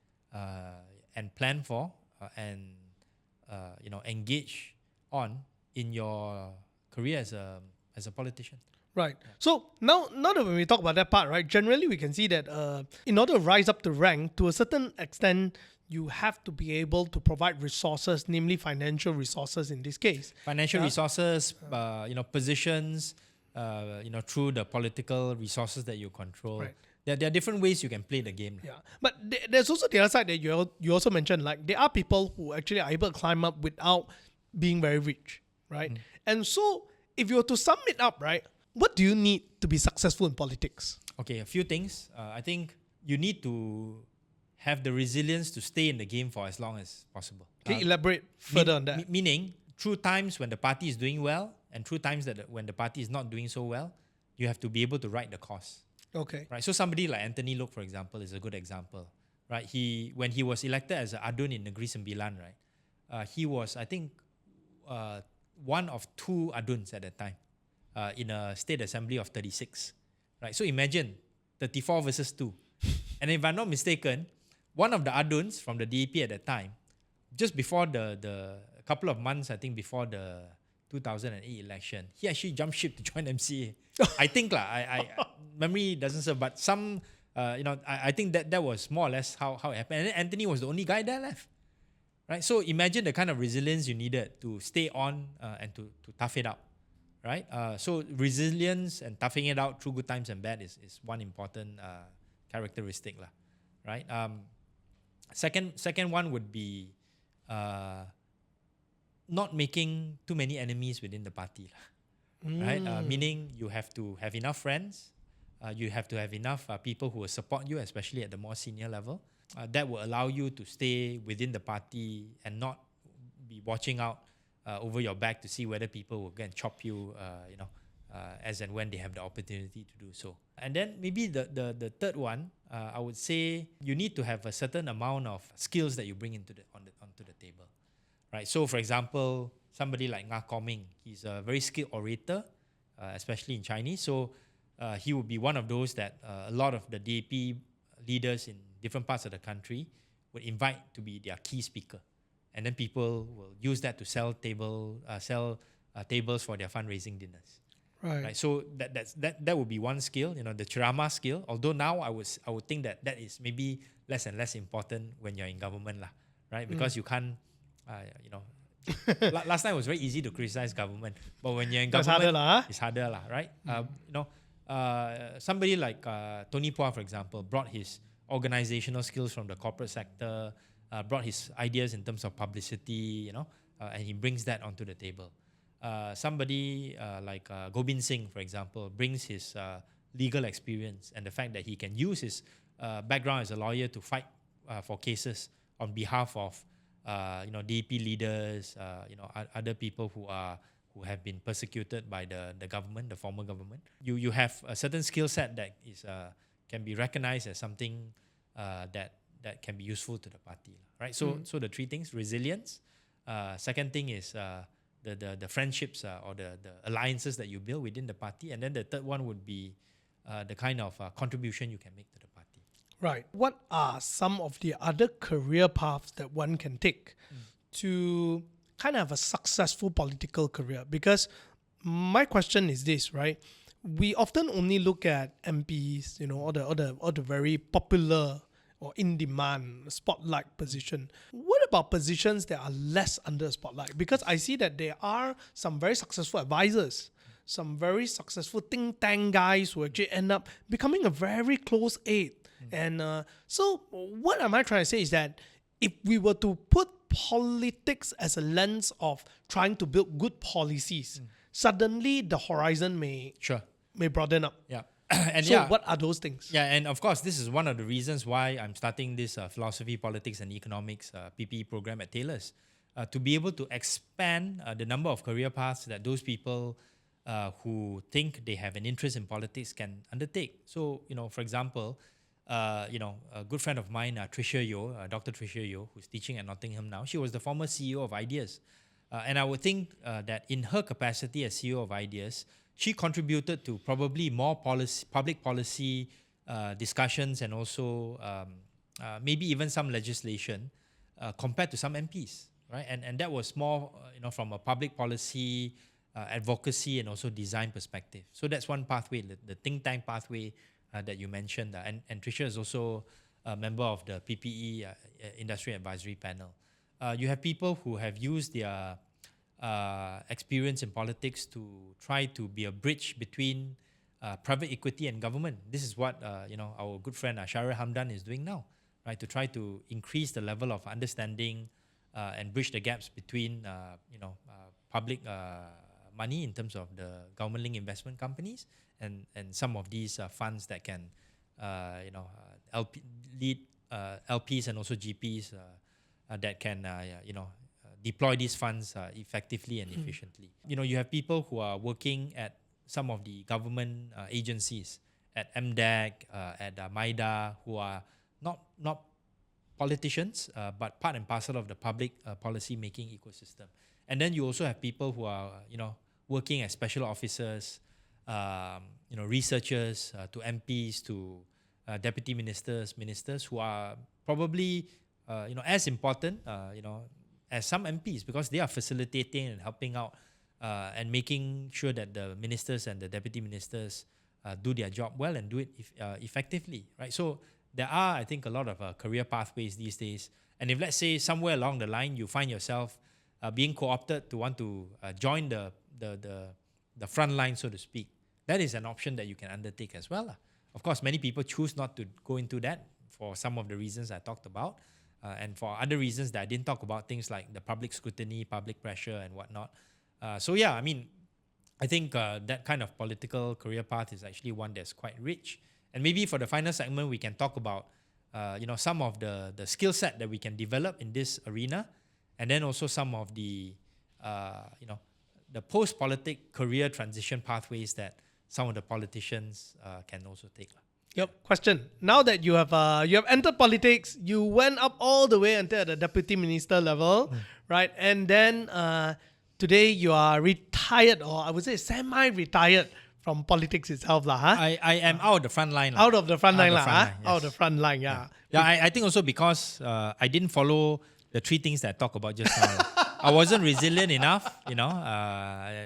and plan for and engage on in your career as a politician. Right. So now that when we talk about that part, right, generally we can see that in order to rise up the rank, to a certain extent, you have to be able to provide resources, namely financial resources in this case. Financial resources, positions, through the political resources that you control. Right. There are different ways you can play the game. Yeah, but there's also the other side that you also mentioned, like there are people who actually are able to climb up without being very rich, right? And so if you were to sum it up, right, what do you need to be successful in politics? Okay, a few things. I think you need to have the resilience to stay in the game for as long as possible. Can you elaborate further on that? Meaning, through times when the party is doing well and through times when the party is not doing so well, you have to be able to ride the course. Okay. Right. So somebody like Anthony Loke, for example, is a good example. Right. When he was elected as an Adun in Negeri Sembilan, right, he was, I think, one of two Aduns at that time in a state assembly of 36. Right. So imagine 34 versus 2. And if I'm not mistaken, one of the Aduns from the DAP at that time, just before the couple of months, I think, before the 2008 election, he actually jumped ship to join MCA. I think memory doesn't serve, but some, I think that was more or less how it happened. And then Anthony was the only guy there left, right? So imagine the kind of resilience you needed to stay on and to tough it out, right? So resilience and toughing it out through good times and bad is one important characteristic, right? Second one would be not making too many enemies within the party, right? Meaning you have to have enough friends, you have to have enough people who will support you, especially at the more senior level. That will allow you to stay within the party and not be watching out over your back to see whether people will go and chop you, as and when they have the opportunity to do so. And then maybe the third one, I would say you need to have a certain amount of skills that you bring onto the table. Right. So, for example, somebody like Nga Koming, he's a very skilled orator, especially in Chinese. So, he would be one of those that a lot of the DAP leaders in different parts of the country would invite to be their key speaker, and then people will use that to sell tables for their fundraising dinners. Right. Right. So that would be one skill, the ceramah skill. Although now I would think that is maybe less and less important when you're in government lah, right? Because you can't, last time it was very easy to criticize government, but when you're in That's government, harder lah, huh? it's harder lah, right? Somebody like Tony Phua, for example, brought his organizational skills from the corporate sector, brought his ideas in terms of publicity, and he brings that onto the table. Somebody like Gobind Singh, for example, brings his legal experience and the fact that he can use his background as a lawyer to fight for cases on behalf of DAP leaders, other people who have been persecuted by the government, the former government. You have a certain skill set that is can be recognized as something that can be useful to the party, right? So the three things: resilience. Second thing is the friendships or the alliances that you build within the party. And then the third one would be the kind of contribution you can make to the party. Right. What are some of the other career paths that one can take to kind of have a successful political career? Because my question is this, right? We often only look at MPs, all the very popular or in-demand spotlight position. What about positions that are less under spotlight? Because I see that there are some very successful advisors, some very successful think tank guys who actually end up becoming a very close aide. And so what am I trying to say is that if we were to put politics as a lens of trying to build good policies, suddenly the horizon may broaden up. Yeah. And so what are those things? Yeah, and of course, this is one of the reasons why I'm starting this philosophy, politics and economics PPE program at Taylor's, to be able to expand the number of career paths that those people who think they have an interest in politics can undertake. So, for example, a good friend of mine, Tricia Yeo, Dr. Tricia Yeo, who's teaching at Nottingham now, she was the former CEO of Ideas. And I would think that in her capacity as CEO of Ideas, she contributed to probably more public policy discussions and also maybe even some legislation compared to some MPs, right? And that was more, from a public policy, advocacy, and also design perspective. So that's one pathway, the think tank pathway that you mentioned. And Tricia is also a member of the PPE Industry Advisory Panel. You have people who have used their experience in politics to try to be a bridge between private equity and government. This is what our good friend Shahril Hamdan is doing now, right? To try to increase the level of understanding and bridge the gaps between public money in terms of the government-linked investment companies and some of these funds that can lead LPs and also GPs that can deploy these funds effectively and efficiently. You have people who are working at some of the government agencies, at MDEC, at MIDA, who are not politicians, but part and parcel of the public policy making ecosystem. And then you also have people who are working as special officers, researchers, to MPs, to deputy ministers, who are probably as important as some MPs, because they are facilitating and helping out and making sure that the ministers and the deputy ministers do their job well and do it effectively, right? So there are, I think, a lot of career pathways these days. And if, let's say, somewhere along the line you find yourself being co-opted to want to join the front line, so to speak, that is an option that you can undertake as well. Of course, many people choose not to go into that for some of the reasons I talked about. And for other reasons that I didn't talk about, things like the public scrutiny, public pressure, and whatnot. I think that kind of political career path is actually one that's quite rich. And maybe for the final segment, we can talk about some of the skill set that we can develop in this arena, and then also some of the post-politic career transition pathways that some of the politicians can also take. Yep. Question. Now that you have entered politics, you went up all the way until the deputy minister level, right? And then today you are retired, or I would say semi-retired from politics itself, lah. Huh? I am out of the front line. Out of the front line, yes. Out of the front line, yeah. I think also because I didn't follow the three things that I talked about just now. I wasn't resilient enough,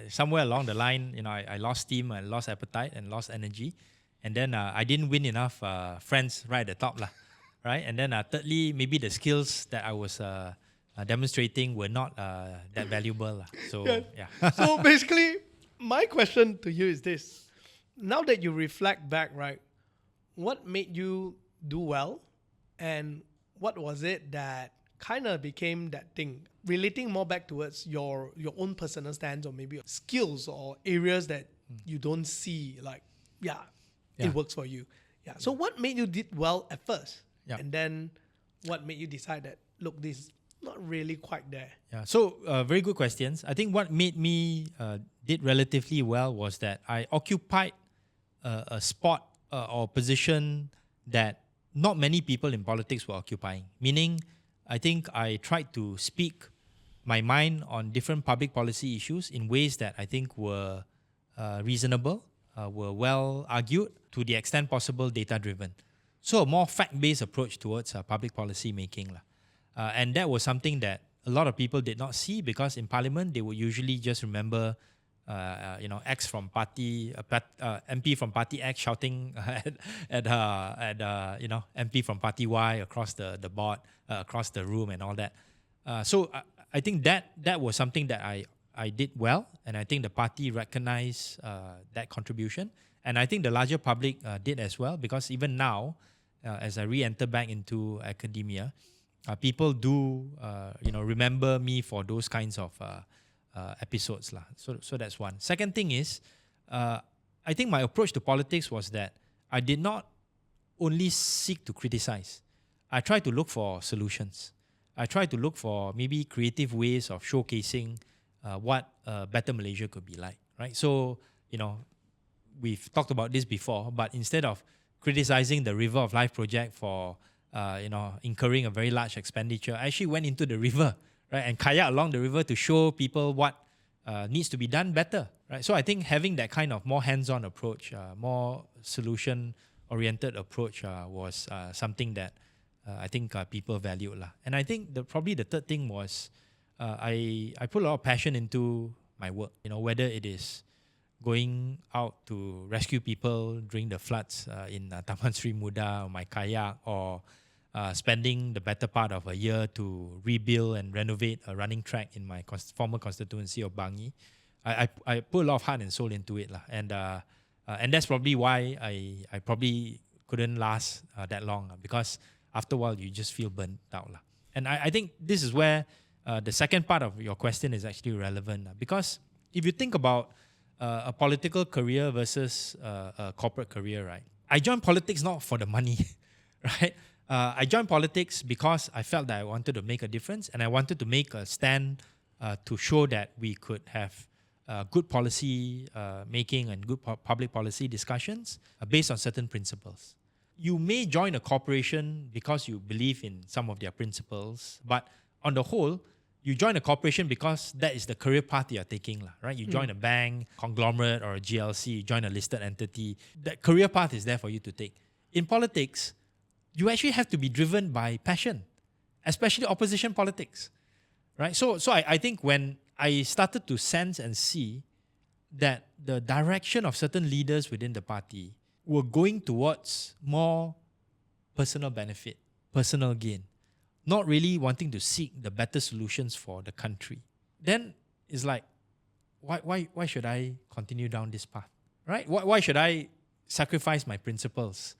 somewhere along the line, I lost steam, I lost appetite and lost energy. And then I didn't win enough friends right at the top, lah, right? And then thirdly, maybe the skills that I was demonstrating were not that valuable. Lah. So, yeah. So basically, my question to you is this. Now that you reflect back, right, what made you do well and what was it that kind of became that thing, relating more back towards your own personal stance or maybe skills or areas that you don't see, like, it works for you. Yeah. So what made you did well at first? Yeah. And then what made you decide that, look, this is not really quite there? Yeah. So very good questions. I think what made me did relatively well was that I occupied a spot or position that not many people in politics were occupying. Meaning, I think I tried to speak my mind on different public policy issues in ways that I think were reasonable, were well argued, to the extent possible data-driven. So a more fact-based approach towards public policy making. And that was something that a lot of people did not see, because in Parliament, they would usually just remember X from party, MP from party X shouting at MP from party Y across the board, across the room and all that. So I think that was something that I did well, and I think the party recognized that contribution, and I think the larger public did as well, because even now, as I re-enter back into academia, people do remember me for those kinds of episodes lah. So that's one. Second thing is, I think my approach to politics was that I did not only seek to criticize. I tried to look for solutions. I tried to look for maybe creative ways of showcasing what a better Malaysia could be like, right? So, we've talked about this before, but instead of criticizing the River of Life project for incurring a very large expenditure, I actually went into the river, right, and kayak along the river to show people what needs to be done better, right? So I think having that kind of more hands-on approach, more solution-oriented approach was something that I think people valued lah. And I think probably the third thing was I put a lot of passion into my work. Whether it is going out to rescue people during the floods in Taman Sri Muda, or my kayak, or spending the better part of a year to rebuild and renovate a running track in my former constituency of Bangi. I put a lot of heart and soul into it lah. And that's probably why I probably couldn't last that long, because after a while you just feel burnt out lah. And I think this is where the second part of your question is actually relevant, because if you think about a political career versus a corporate career, right? I joined politics not for the money, right? I joined politics because I felt that I wanted to make a difference, and I wanted to make a stand to show that we could have good policy making and good public policy discussions based on certain principles. You may join a corporation because you believe in some of their principles, but on the whole, you join a corporation because that is the career path you're taking, right? You join a bank, conglomerate, or a GLC, you join a listed entity. That career path is there for you to take. In politics, you actually have to be driven by passion, especially opposition politics, right? So I think when I started to sense and see that the direction of certain leaders within the party were going towards more personal benefit, personal gain, not really wanting to seek the better solutions for the country, then it's like, why should I continue down this path, right? Why should I sacrifice my principles?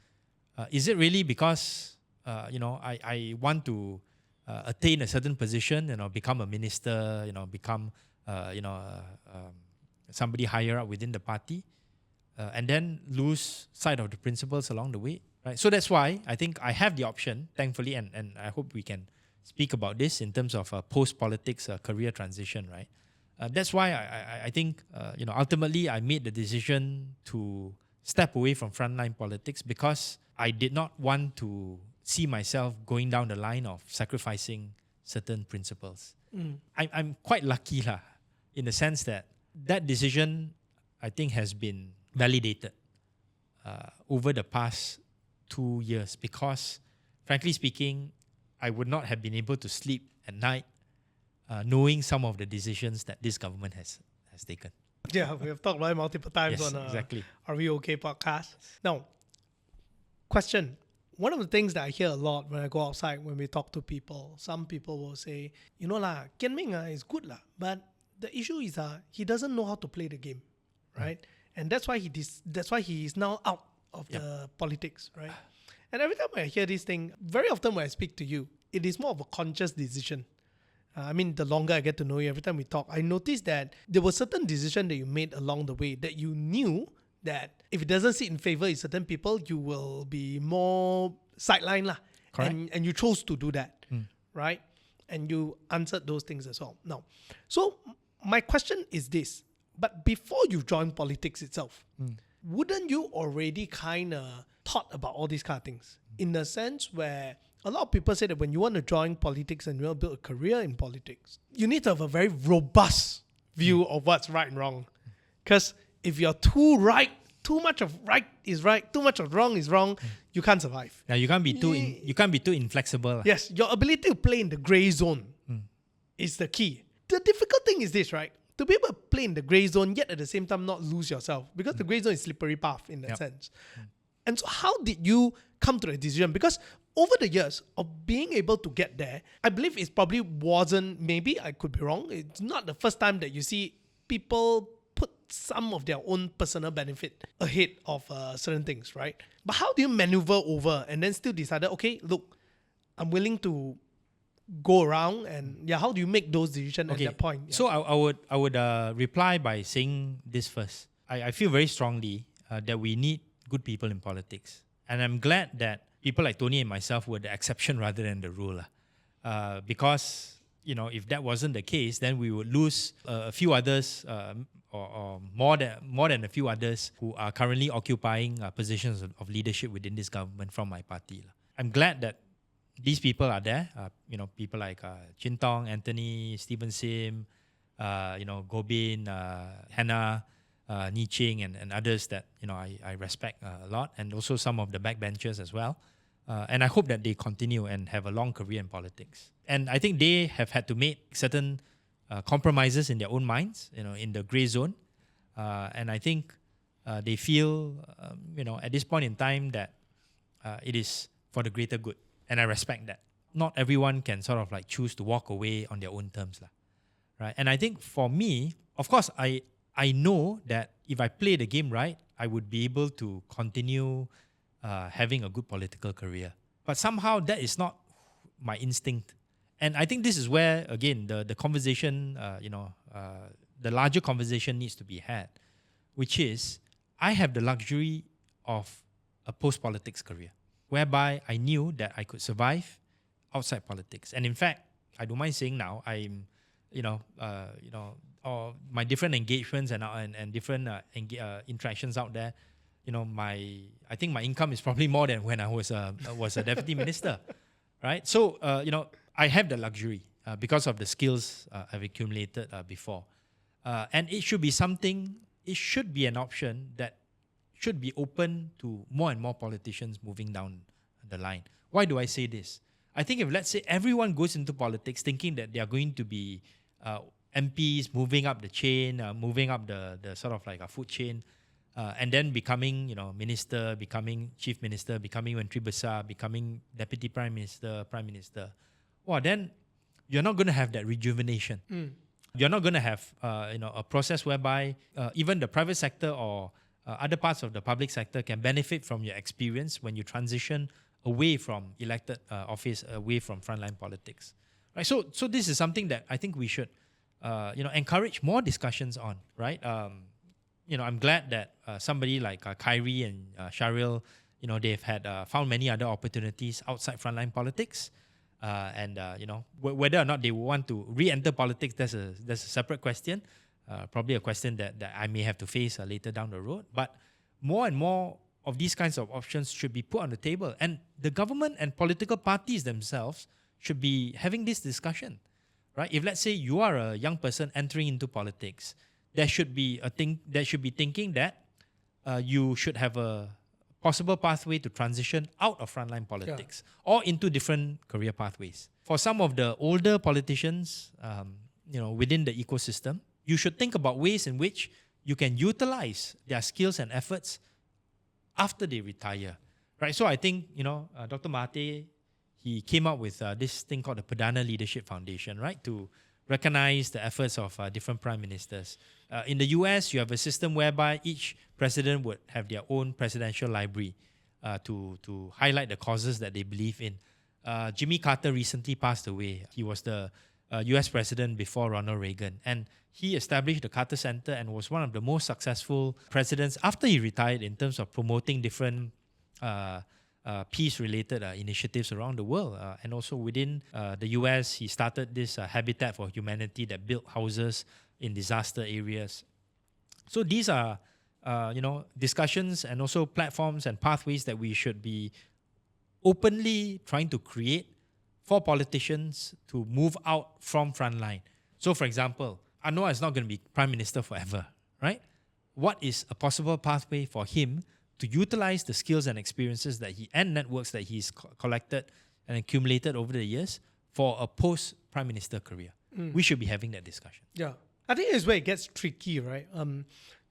Is it really because I want to attain a certain position, become a minister, become somebody higher up within the party, and then lose sight of the principles along the way? Right. So that's why I think I have the option, thankfully, and I hope we can speak about this in terms of post-politics career transition, right? That's why I think, ultimately I made the decision to step away from frontline politics, because I did not want to see myself going down the line of sacrificing certain principles. I'm quite lucky lah, in the sense that decision, I think, has been validated over the past 2 years, because frankly speaking, I would not have been able to sleep at night knowing some of the decisions that this government has taken. Yeah, we have talked about it multiple times Yes, on exactly. Are We Okay podcast. Now, question. One of the things that I hear a lot when I go outside, when we talk to people, some people will say, you know lah, Kian Ming is good lah, but the issue is he doesn't know how to play the game, right? And that's why he is now out of the politics, right? And every time I hear this thing, very often when I speak to you, it is more of a conscious decision. I mean, the longer I get to know you, every time we talk, I notice that there were certain decisions that you made along the way that you knew that if it doesn't sit in favor with certain people, you will be more sidelined lah. Correct. And you chose to do that, right? And you answered those things as well. Now, so my question is this, but before you joined politics itself, wouldn't you already kind of thought about all these kind of things? In the sense where a lot of people say that when you want to join politics and you want to build a career in politics, you need to have a very robust view of what's right and wrong. Because if you're too right, too much of right is right, too much of wrong is wrong, you can't survive. Now you can't be too inflexible. Yes, your ability to play in the gray zone is the key. The difficult thing is this, right? To be able to play in the gray zone, yet at the same time not lose yourself, because the gray zone is slippery path in that sense. And so how did you come to the decision? Because over the years of being able to get there, I believe it probably wasn't, maybe I could be wrong, it's not the first time that you see people put some of their own personal benefit ahead of certain things, right? But how do you maneuver over and then still decide, okay, look, I'm willing to go around, and how do you make those decisions at that point? So I would reply by saying this first. I feel very strongly that we need good people in politics. And I'm glad that people like Tony and myself were the exception rather than the rule. Because, if that wasn't the case, then we would lose a few others or more than a few others who are currently occupying positions of leadership within this government from my party. I'm glad that these people are there. People like Chin Tong, Anthony, Stephen Sim, Gobin, Hannah, Ni Ching, and others that I respect a lot, and also some of the backbenchers as well. And I hope that they continue and have a long career in politics. And I think they have had to make certain compromises in their own minds, in the grey zone. And I think they feel, at this point in time that it is for the greater good. And I respect that. Not everyone can sort of like choose to walk away on their own terms, right? And I think for me, of course, I know that if I play the game right, I would be able to continue having a good political career. But somehow that is not my instinct. And I think this is where, again, the conversation, the larger conversation needs to be had, which is I have the luxury of a post-politics career, whereby I knew that I could survive outside politics. And in fact, I don't mind saying now, I'm, or my different engagements and different interactions out there, I think my income is probably more than when I was a deputy minister, right? So, I have the luxury because of the skills I've accumulated before. And it should be an option that should be open to more and more politicians moving down the line. Why do I say this? I think if, let's say, everyone goes into politics thinking that they are going to be MPs moving up the chain, moving up the sort of like a food chain, and then becoming, minister, becoming chief minister, becoming Menteri Besar, becoming deputy prime minister, well, then you're not going to have that rejuvenation. You're not going to have, a process whereby even the private sector or other parts of the public sector can benefit from your experience when you transition away from elected office, away from frontline politics. Right. So this is something that I think we should, encourage more discussions on. Right. I'm glad that somebody like Kyrie and Sharil, they've had found many other opportunities outside frontline politics. Whether or not they want to re-enter politics, that's a separate question. Probably a question that I may have to face later down the road. But more and more of these kinds of options should be put on the table. And the government and political parties themselves should be having this discussion, right? If, let's say, you are a young person entering into politics, there should be thinking that you should have a possible pathway to transition out of frontline politics or into different career pathways. For some of the older politicians, within the ecosystem, you should think about ways in which you can utilize their skills and efforts after they retire, right? So I think, Dr. Mahathir, he came up with this thing called the Perdana Leadership Foundation, right? To recognize the efforts of different prime ministers. In the US, you have a system whereby each president would have their own presidential library to highlight the causes that they believe in. Jimmy Carter recently passed away. He was the US president before Ronald Reagan. And he established the Carter Center and was one of the most successful presidents after he retired in terms of promoting different peace-related initiatives around the world. And also within the US, he started this Habitat for Humanity that built houses in disaster areas. So these are, discussions and also platforms and pathways that we should be openly trying to create for politicians to move out from frontline. So for example, Anwar is not going to be prime minister forever, right? What is a possible pathway for him to utilize the skills and experiences and networks that he's collected and accumulated over the years for a post-prime minister career? We should be having that discussion. Yeah. I think it's where it gets tricky, right?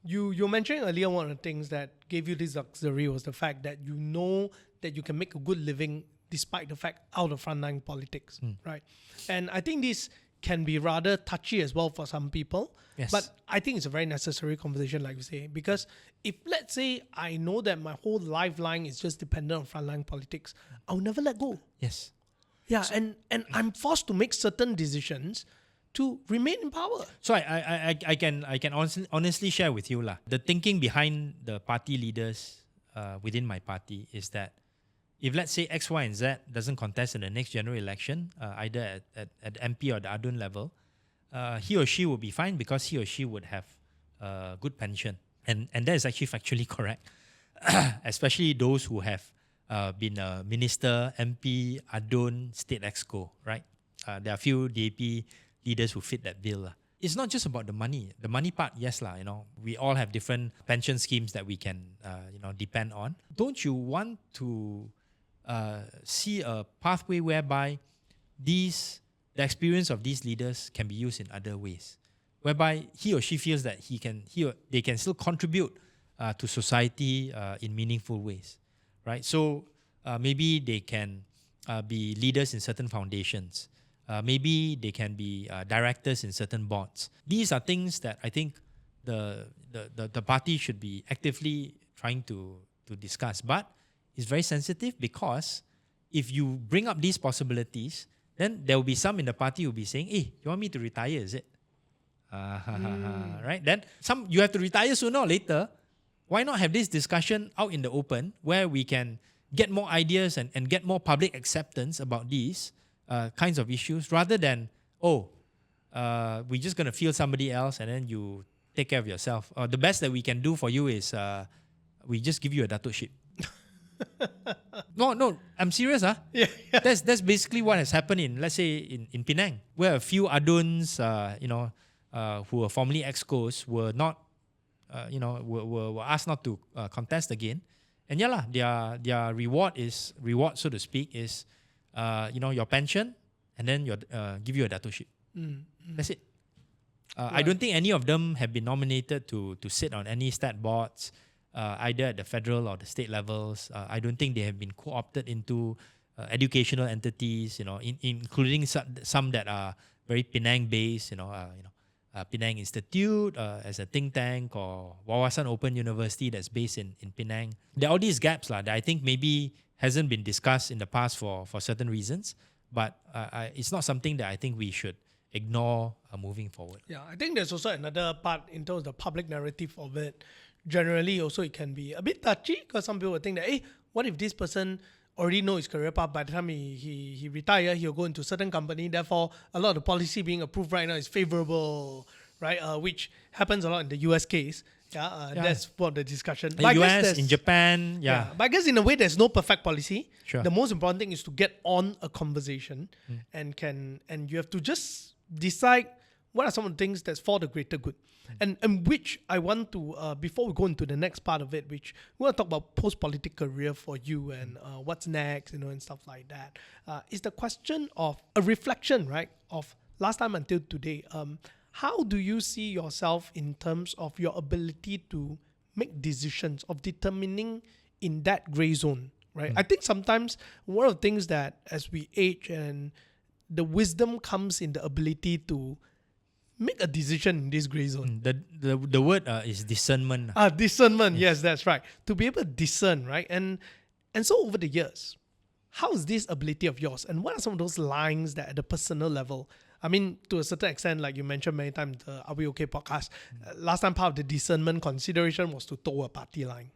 You mentioned earlier one of the things that gave you this luxury was the fact that you know that you can make a good living despite the fact out of frontline politics, right? And I think this can be rather touchy as well for some people. Yes. But I think it's a very necessary conversation, like you say, because if let's say I know that my whole lifeline is just dependent on frontline politics, I'll never let go. Yes. Yeah, and I'm forced to make certain decisions to remain in power. So I can honestly share with you the thinking behind the party leaders within my party is that if let's say X, Y, and Z doesn't contest in the next general election, either at MP or the ADUN level, he or she will be fine because he or she would have a good pension. And that is actually factually correct, especially those who have been a minister, MP, ADUN, state exco, right? There are a few DAP leaders who fit that bill. It's not just about the money. The money part, yes, we all have different pension schemes that we can, depend on. Don't you want to see a pathway whereby the experience of these leaders can be used in other ways, whereby he or she feels that they can still contribute to society in meaningful ways, right? So maybe they can be leaders in certain foundations. Maybe they can be directors in certain boards. These are things that I think the party should be actively trying to discuss. But it's very sensitive because if you bring up these possibilities, then there will be some in the party who will be saying, hey, you want me to retire, is it? Right? Then you have to retire sooner or later. Why not have this discussion out in the open where we can get more ideas and get more public acceptance about these kinds of issues rather than, we're just going to feel somebody else and then you take care of yourself. The best that we can do for you is we just give you a datuk-ship. No, I'm serious. Yeah. That's basically what has happened in, let's say, in Penang, where a few aduns, who were formerly excos were not, were asked not to contest again. And their reward, so to speak, is your pension, and then give you a datuk-ship. That's it. I don't think any of them have been nominated to sit on any stat boards, either at the federal or the state levels. I don't think they have been co-opted into educational entities, including some that are very Penang-based, Penang Institute as a think tank, or Wawasan Open University that's based in Penang. There are all these gaps that I think maybe hasn't been discussed in the past for certain reasons, but it's not something that I think we should ignore moving forward. Yeah, I think there's also another part in terms of the public narrative of it. Generally, also it can be a bit touchy because some people think that, hey, what if this person already knows his career path by the time he retire, he'll go into a certain company. Therefore, a lot of the policy being approved right now is favorable, right? Which happens a lot in the US case. That's what the discussion. In the US, in Japan, But I guess in a way, there's no perfect policy. Sure. The most important thing is to get on a conversation and you have to just decide what are some of the things that's for the greater good? And which I want to, before we go into the next part of it, which we want to talk about post-politic career for you and what's next, and stuff like that, is the question of a reflection, right, of last time until today. How do you see yourself in terms of your ability to make decisions, of determining in that gray zone, right? I think sometimes one of the things that as we age and the wisdom comes in the ability to make a decision in this gray zone. The word is discernment. Discernment, yes, that's right. To be able to discern, right? And so over the years, how is this ability of yours? And what are some of those lines that at the personal level, I mean, to a certain extent, like you mentioned many times, the Are We Okay podcast, last time part of the discernment consideration was to toe a party line.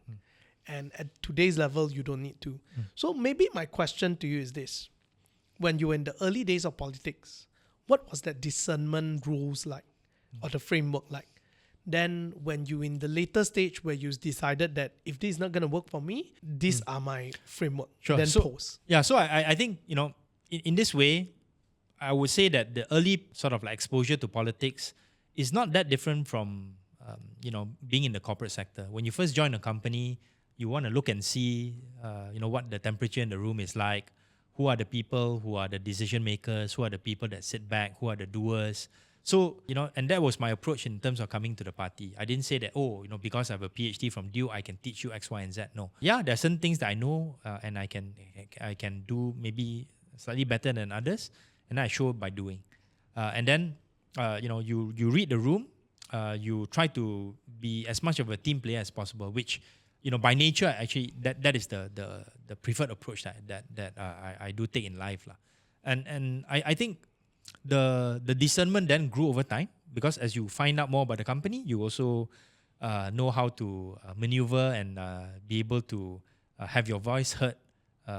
And at today's level, you don't need to. So maybe my question to you is this. When you were in the early days of politics, what was that discernment rules like or the framework like? Then when you in the later stage where you decided that if this is not going to work for me, these are my framework, then pose. Yeah, so I think, in this way, I would say that the early sort of like exposure to politics is not that different from, being in the corporate sector. When you first join a company, you want to look and see, what the temperature in the room is like. Who are the people who are the decision makers? Who are the people that sit back? Who are the doers? So, and that was my approach in terms of coming to the party. I didn't say that, because I have a PhD from DU, I can teach you X, Y, and Z. No. Yeah, there are certain things that I know and I can do maybe slightly better than others. And I show by doing. And then, you read the room. You try to be as much of a team player as possible, which, by nature, actually, that is the preferred approach that I do take in life. And I think the discernment then grew over time, because as you find out more about the company, you also know how to maneuver and be able to have your voice heard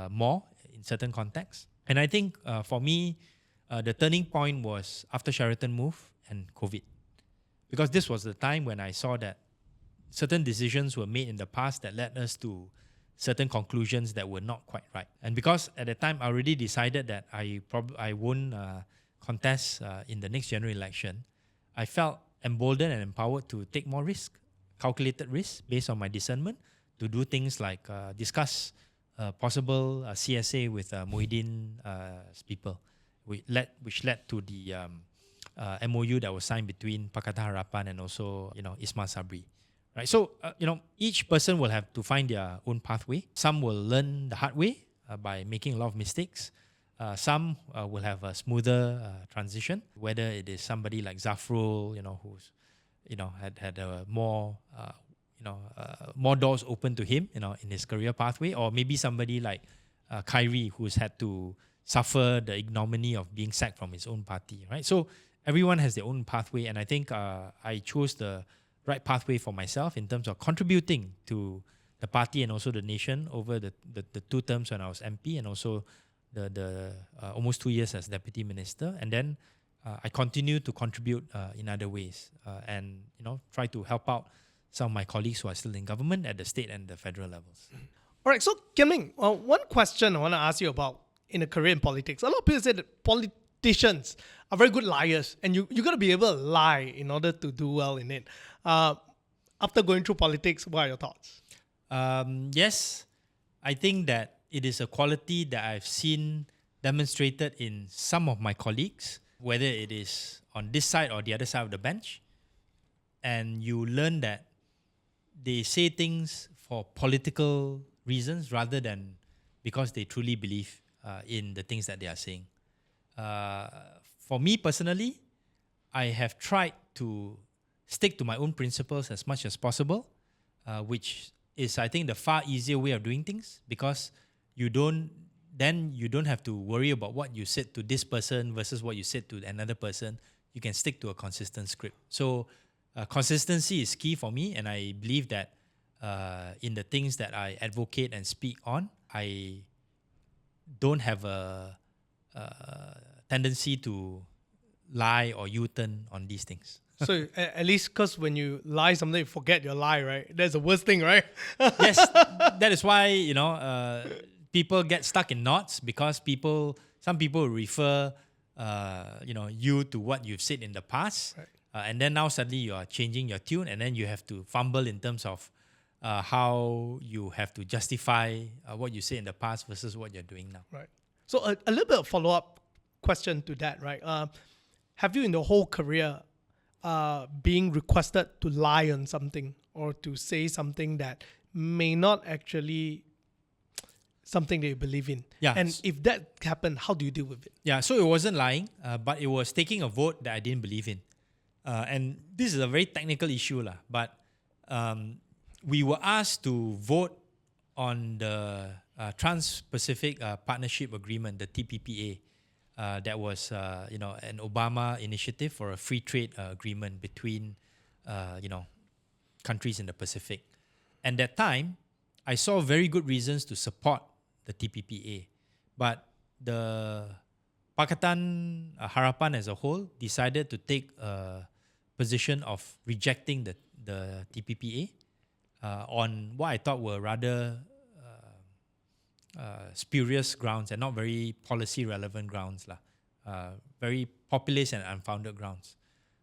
more in certain contexts. And I think for me, the turning point was after Sheraton move and COVID, because this was the time when I saw that certain decisions were made in the past that led us to certain conclusions that were not quite right. And because at the time I already decided that I won't contest in the next general election, I felt emboldened and empowered to take more risk, calculated risk based on my discernment, to do things like discuss possible CSA with Muhyiddin's people, which led to the MOU that was signed between Pakatan Harapan and also Ismail Sabri. Right, so each person will have to find their own pathway. Some will learn the hard way by making a lot of mistakes. Some will have a smoother transition. Whether it is somebody like Zafrul, who's had a more more doors open to him, in his career pathway, or maybe somebody like Kyrie, who's had to suffer the ignominy of being sacked from his own party. Right, so everyone has their own pathway, and I think I chose the right pathway for myself in terms of contributing to the party and also the nation over the 2 terms when I was MP, and also the almost 2 years as Deputy Minister. And then I continue to contribute in other ways and try to help out some of my colleagues who are still in government at the state and the federal levels. All right, so Kian Ming, one question I want to ask you about in a career in politics. A lot of people say that politicians are very good liars, and you got to be able to lie in order to do well in it. After going through politics, what are your thoughts? Yes, I think that it is a quality that I've seen demonstrated in some of my colleagues, whether it is on this side or the other side of the bench. And you learn that they say things for political reasons rather than because they truly believe in the things that they are saying. For me personally, I have tried to stick to my own principles as much as possible, which is, I think, the far easier way of doing things, because you don't have to worry about what you said to this person versus what you said to another person. You can stick to a consistent script. So consistency is key for me, and I believe that in the things that I advocate and speak on, I don't have a tendency to lie or U-turn on these things. So at least because when you lie something, you forget your lie, right? That's the worst thing, right? Yes, that is why people get stuck in knots, because some people refer you to what you've said in the past. Right. And then now suddenly you are changing your tune, and then you have to fumble in terms of how you have to justify what you said in the past versus what you're doing now. Right. So a little bit of follow-up question to that, right? Have you in the whole career being requested to lie on something or to say something that may not actually something that you believe in? Yeah. And if that happened, how do you deal with it? Yeah, so it wasn't lying, but it was taking a vote that I didn't believe in. And this is a very technical issue, but we were asked to vote on the Trans-Pacific Partnership Agreement, the TPPA. That was an Obama initiative for a free trade agreement between countries in the Pacific. And that time, I saw very good reasons to support the TPPA, but the Pakatan Harapan as a whole decided to take a position of rejecting the TPPA on what I thought were rather spurious grounds and not very policy relevant grounds, very populist and unfounded grounds.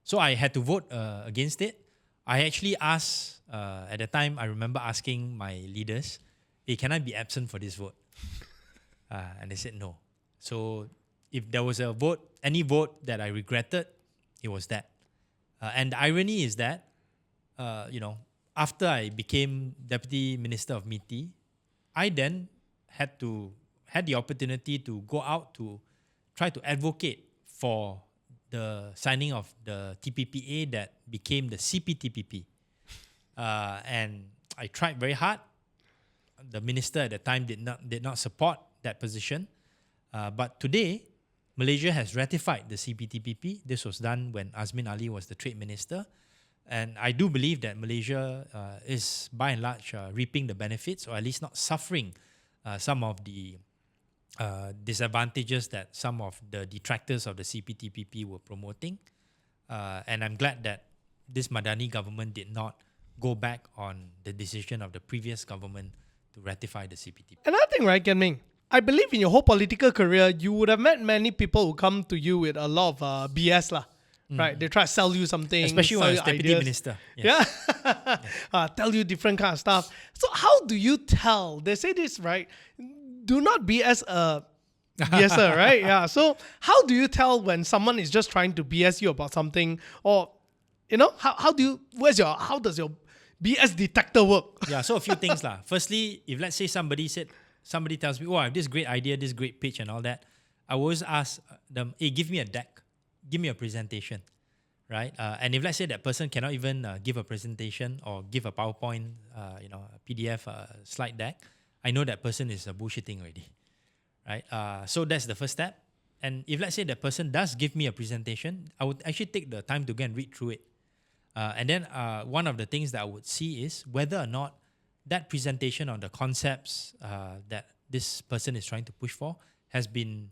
So I had to vote against it. I actually asked, at the time, I remember asking my leaders, hey, can I be absent for this vote? And they said no. So if there was a vote, any vote that I regretted, it was that. And the irony is that, after I became Deputy Minister of MITI, I then had the opportunity to go out to try to advocate for the signing of the TPPA that became the CPTPP. And I tried very hard. The minister at the time did not support that position. But today, Malaysia has ratified the CPTPP. This was done when Azmin Ali was the trade minister. And I do believe that Malaysia is, by and large, reaping the benefits, or at least not suffering some of the disadvantages that some of the detractors of the CPTPP were promoting. And I'm glad that this Madani government did not go back on the decision of the previous government to ratify the CPTPP. Another thing, right, Kian Ming? I believe in your whole political career, you would have met many people who come to you with a lot of BS, right? They try to sell you something. Especially when I was deputy ideas. minister. Yes. Yeah. Tell you different kind of stuff. So how do you tell? They say this, right? Do not BS a BSer, right? Yeah. So how do you tell when someone is just trying to BS you about something, or how does your BS detector work? Yeah. So a few things lah. Firstly, if let's say somebody tells me, oh, I have this great idea, this great pitch, and all that, I always ask them, hey, give me a deck, give me a presentation, right? And if let's say that person cannot even give a presentation or give a PowerPoint, a PDF slide deck, I know that person is bullshitting already, right? So that's the first step. And if let's say that person does give me a presentation, I would actually take the time to go and read through it. And then one of the things that I would see is whether or not that presentation on the concepts that this person is trying to push for has been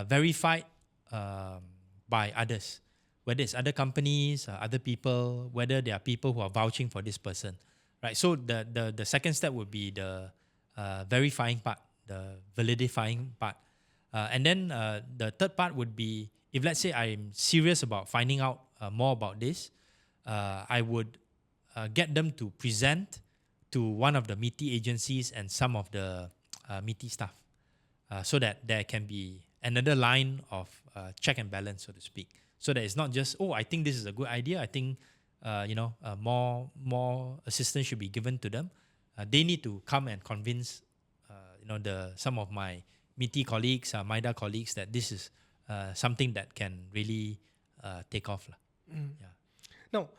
verified by others, whether it's other companies, other people, whether there are people who are vouching for this person, right? So the second step would be the verifying part, the validifying part. And then the third part would be, if let's say I'm serious about finding out more about this, I would get them to present to one of the MITI agencies and some of the MITI staff, so that there can be another line of check and balance, so to speak. So that it's not just, oh, I think this is a good idea. I think more assistance should be given to them. They need to come and convince some of my MITI colleagues, MIDA colleagues, that this is something that can really take off. Yeah. Now,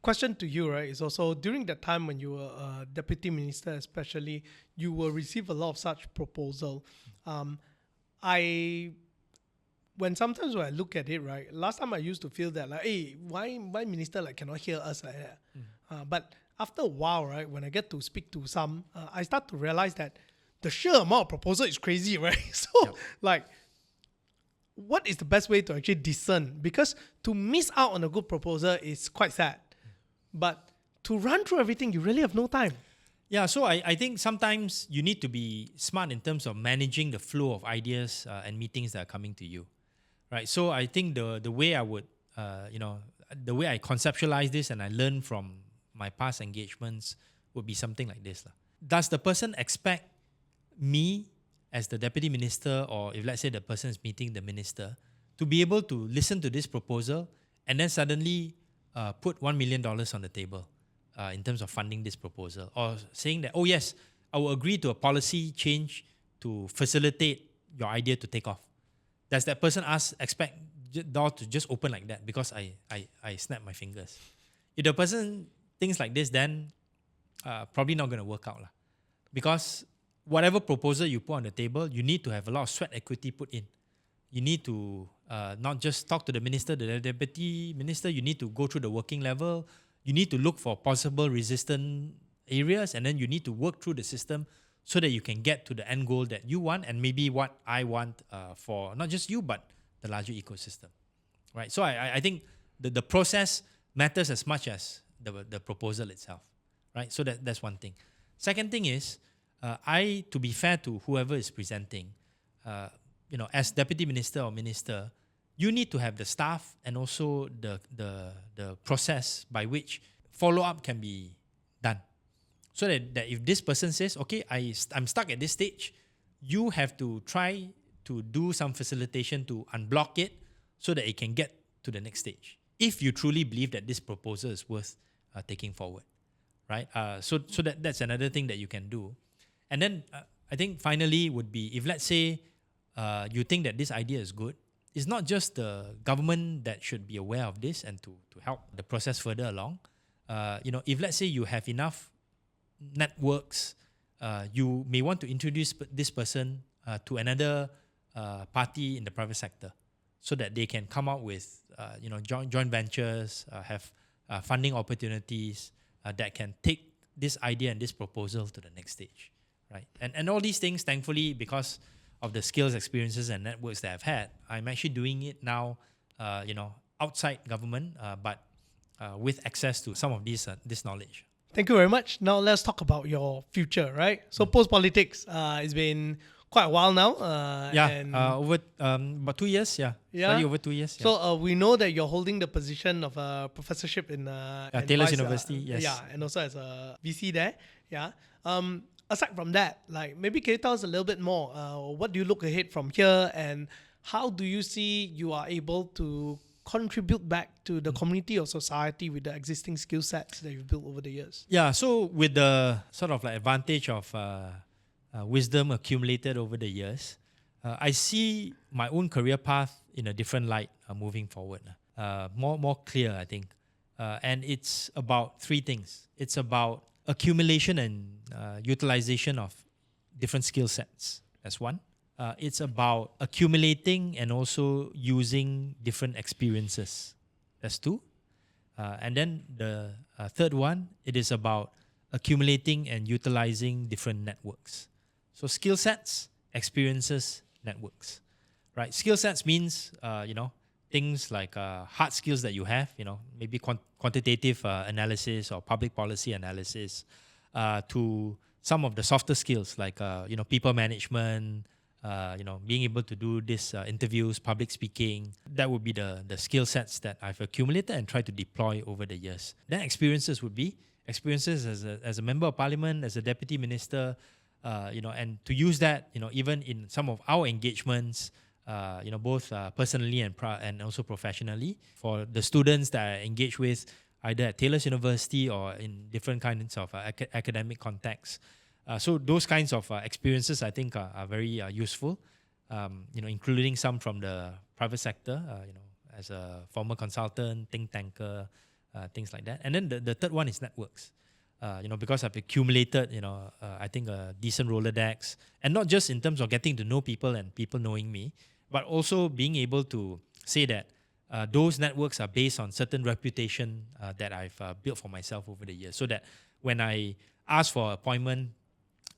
question to you, right, is also during that time when you were a deputy minister, especially, you will receive a lot of such proposal. Sometimes when I look at it, right, last time I used to feel that like, hey, why minister cannot hear us like that? But after a while, right, when I get to speak to some, I start to realize that the sheer amount of proposal is crazy, right? So what is the best way to actually discern? Because to miss out on a good proposal is quite sad. But to run through everything, you really have no time. Yeah, so I think sometimes you need to be smart in terms of managing the flow of ideas and meetings that are coming to you, right? So I think the way I would, the way I conceptualize this and I learn from my past engagements would be something like this lah. Does the person expect me as the deputy minister, or if let's say the person is meeting the minister, to be able to listen to this proposal and then suddenly put $1 million on the table in terms of funding this proposal, or saying that, oh yes, I will agree to a policy change to facilitate your idea to take off? Does that person expect door to just open like that because I snap my fingers? If the person thinks like this, then probably not going to work out lah. Because whatever proposal you put on the table, you need to have a lot of sweat equity put in. You need to not just talk to the minister, the deputy minister. You need to go through the working level. You need to look for possible resistant areas, and then you need to work through the system so that you can get to the end goal that you want, and maybe what I want for not just you, but the larger ecosystem, right? So I think the process matters as much as the proposal itself, right? So that's one thing. Second thing is, to be fair to whoever is presenting, as deputy minister or minister, you need to have the staff and also the process by which follow-up can be done. So that if this person says, okay, I'm stuck at this stage, you have to try to do some facilitation to unblock it so that it can get to the next stage, if you truly believe that this proposal is worth taking forward, right? So that's another thing that you can do. And then I think finally would be, if let's say you think that this idea is good, it's not just the government that should be aware of this and to help the process further along. If let's say you have enough networks, you may want to introduce this person to another party in the private sector, so that they can come out with joint ventures, have funding opportunities that can take this idea and this proposal to the next stage, right? And all these things, thankfully, because of the skills, experiences, and networks that I've had, I'm actually doing it now, outside government, but with access to some of this knowledge. Thank you very much. Now let's talk about your future, right? So post-politics, it's been quite a while now. Over about 2 years, slightly over 2 years. Yeah. So we know that you're holding the position of a professorship in Taylor's Vice, University, yes. Yeah, and also as a VC there. Yeah. Aside from that, maybe can you tell us a little bit more? What do you look ahead from here, and how do you see you are able to contribute back to the community or society with the existing skill sets that you've built over the years? Yeah, so with the sort of advantage of wisdom accumulated over the years, I see my own career path in a different light moving forward. More clear, I think. And it's about three things. It's about accumulation and utilization of different skill sets. That's one. It's about accumulating and also using different experiences. That's two. And then the third one, it is about accumulating and utilizing different networks. So skill sets, experiences, networks, right? Skill sets means, things like hard skills that you have, maybe quantitative analysis or public policy analysis, to some of the softer skills like, people management, being able to do this interviews, public speaking. That would be the skill sets that I've accumulated and tried to deploy over the years. Then experiences would be experiences as a member of parliament, as a deputy minister, and to use that, even in some of our engagements, both personally and also professionally, for the students that I engage with, either at Taylor's University or in different kinds of academic contexts. So those kinds of experiences, I think, are very useful, including some from the private sector, as a former consultant, think tanker, things like that. And then the third one is networks, because I've accumulated, I think a decent Rolodex, and not just in terms of getting to know people and people knowing me, but also being able to say that those networks are based on certain reputation that I've built for myself over the years, so that when I ask for appointment,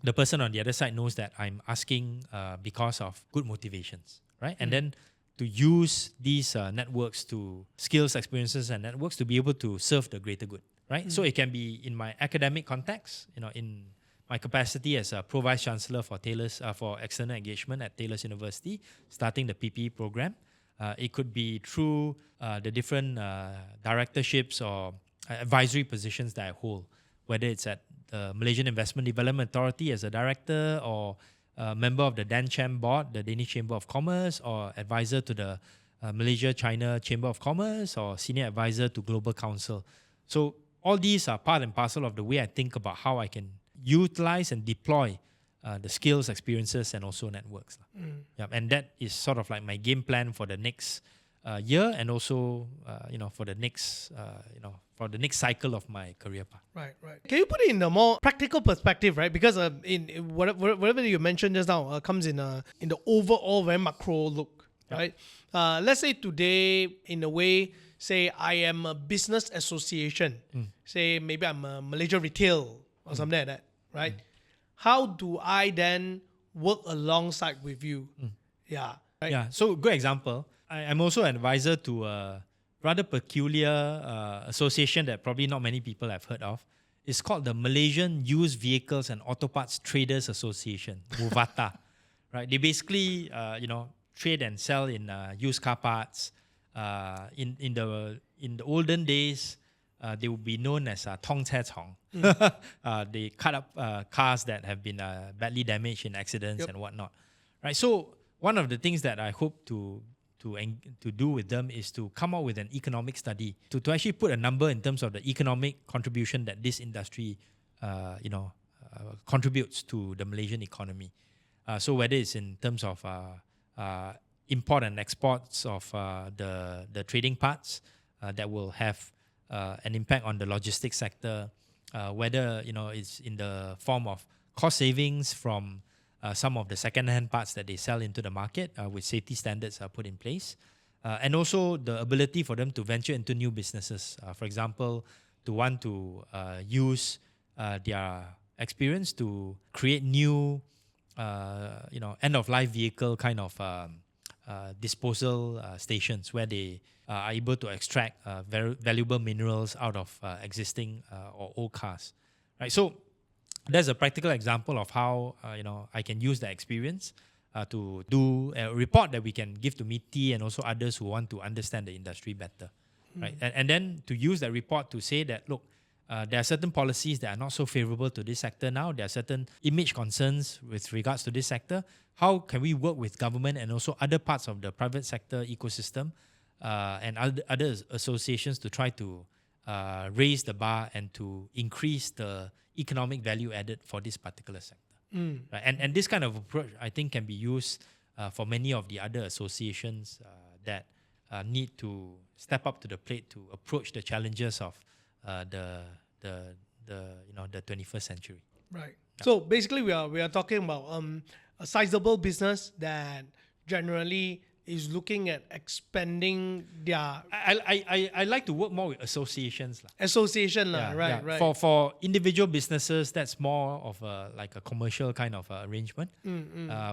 the person on the other side knows that I'm asking because of good motivations, right? And then to use these networks, to skills, experiences, and networks to be able to serve the greater good, right? So it can be in my academic context, in my capacity as a Pro-Vice Chancellor for Taylor's for external engagement at Taylor's University, starting the PPE program. It could be through the different directorships or advisory positions that I hold, whether it's at the Malaysian Investment Development Authority as a director, or a member of the DanCham board, the Danish Chamber of Commerce, or advisor to the Malaysia-China Chamber of Commerce, or senior advisor to Global Council. So all these are part and parcel of the way I think about how I can utilize and deploy the skills, experiences, and also networks. Yeah, and that is sort of like my game plan for the next year, and also for the next for the next cycle of my career path. Right. Can you put it in a more practical perspective, right? Because in whatever you mentioned just now comes in the overall very macro look, right? Let's say today, in a way, say I am a business association. Say maybe I'm a Malaysia Retail or something like that, right? How do I then work alongside with you? Yeah. Right? Yeah. So good example. I'm also an advisor to a rather peculiar association that probably not many people have heard of. It's called the Malaysian Used Vehicles and Auto Parts Traders Association, MUVATA. Right? They basically trade and sell in used car parts. In the olden days, they would be known as Tong Che Chong. They cut up cars that have been badly damaged in accidents and whatnot. Right. So one of the things that I hope to do with them is to come out with an economic study to actually put a number in terms of the economic contribution that this industry contributes to the Malaysian economy. So whether it's in terms of import and exports of the trading parts that will have an impact on the logistics sector, whether it's in the form of cost savings from some of the second-hand parts that they sell into the market with safety standards put in place, and also the ability for them to venture into new businesses. For example, to want to use their experience to create new, end-of-life vehicle kind of disposal stations where they are able to extract very valuable minerals out of existing or old cars. Right. So that's a practical example of how I can use that experience to do a report that we can give to MITI and also others who want to understand the industry better, right? And then to use that report to say that, look, there are certain policies that are not so favorable to this sector now. There are certain image concerns with regards to this sector. How can we work with government and also other parts of the private sector ecosystem and other associations to try to raise the bar and to increase the economic value added for this particular sector. Right? And this kind of approach, I think, can be used for many of the other associations that need to step up to the plate to approach the challenges of the 21st century. Right. Yeah. So basically, we are talking about a sizable business that generally is looking at expanding their. I like to work more with associations. Right. For individual businesses, that's more of a commercial kind of arrangement,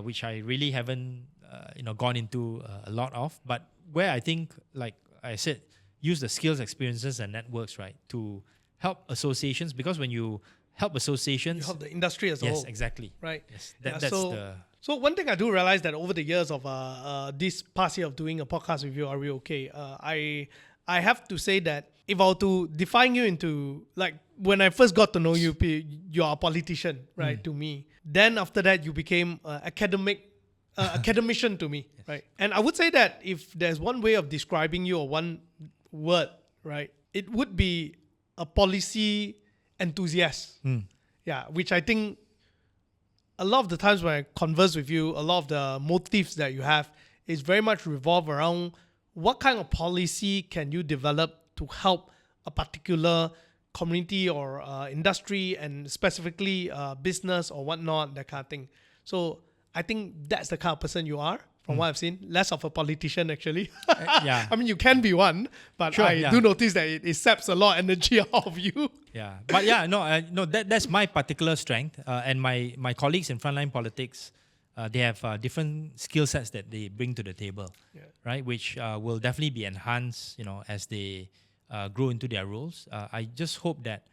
which I really haven't gone into a lot of. But where I think, like I said, use the skills, experiences, and networks, right, to help associations, because when you help associations, you help the industry as a whole. Yes, exactly. Right. Yes, So one thing I do realize that over the years of this past year of doing a podcast with you, Are We Okay? I have to say that if I were to define you into, like, when I first got to know you, you're a politician, right, to me. Then after that, you became academician to me, right? And I would say that if there's one way of describing you or one word, right, it would be a policy enthusiast. Yeah, which I think a lot of the times when I converse with you, a lot of the motives that you have is very much revolve around what kind of policy can you develop to help a particular community or industry, and specifically business or whatnot, that kind of thing. So I think that's the kind of person you are, from what I've seen. Less of a politician, actually. Yeah. I mean, you can be one, but sure, I do notice that it saps a lot of energy out of you. Yeah, but that's my particular strength, and my colleagues in frontline politics, they have different skill sets that they bring to the table, right? Which will definitely be enhanced, as they grow into their roles. I just hope that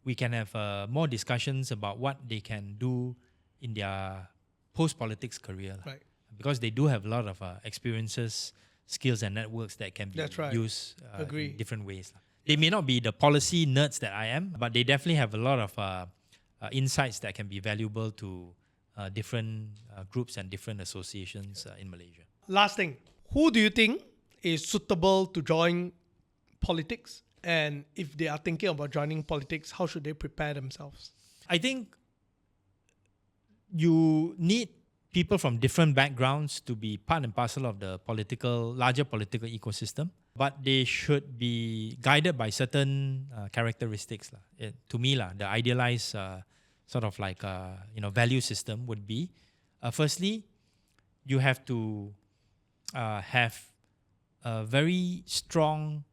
we can have more discussions about what they can do in their post-politics career, right? Because they do have a lot of experiences skills and networks that can be That's right. used Agree. in different ways. They may not be the policy nerds that I am, but they definitely have a lot of insights that can be valuable to different groups and different associations in Malaysia. Last thing, who do you think is suitable to join politics? And if they are thinking about joining politics, how should they prepare themselves? I think you need people from different backgrounds to be part and parcel of the larger political ecosystem, but they should be guided by certain characteristics. To me, the idealized sort of like value system would be, firstly, you have to have a very strong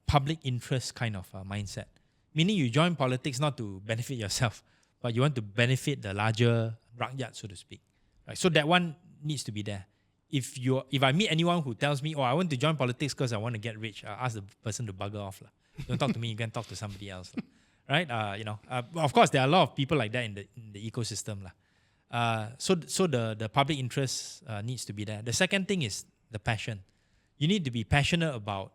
public interest kind of mindset. Meaning you join politics not to benefit yourself, but you want to benefit the larger rakyat, so to speak. Right? So that one needs to be there. If I meet anyone who tells me, I want to join politics because I want to get rich, ask the person to bugger off. Don't talk to me, you can talk to somebody else. Right? Of course, there are a lot of people like that in the ecosystem. So the public interest needs to be there. The second thing is the passion. You need to be passionate about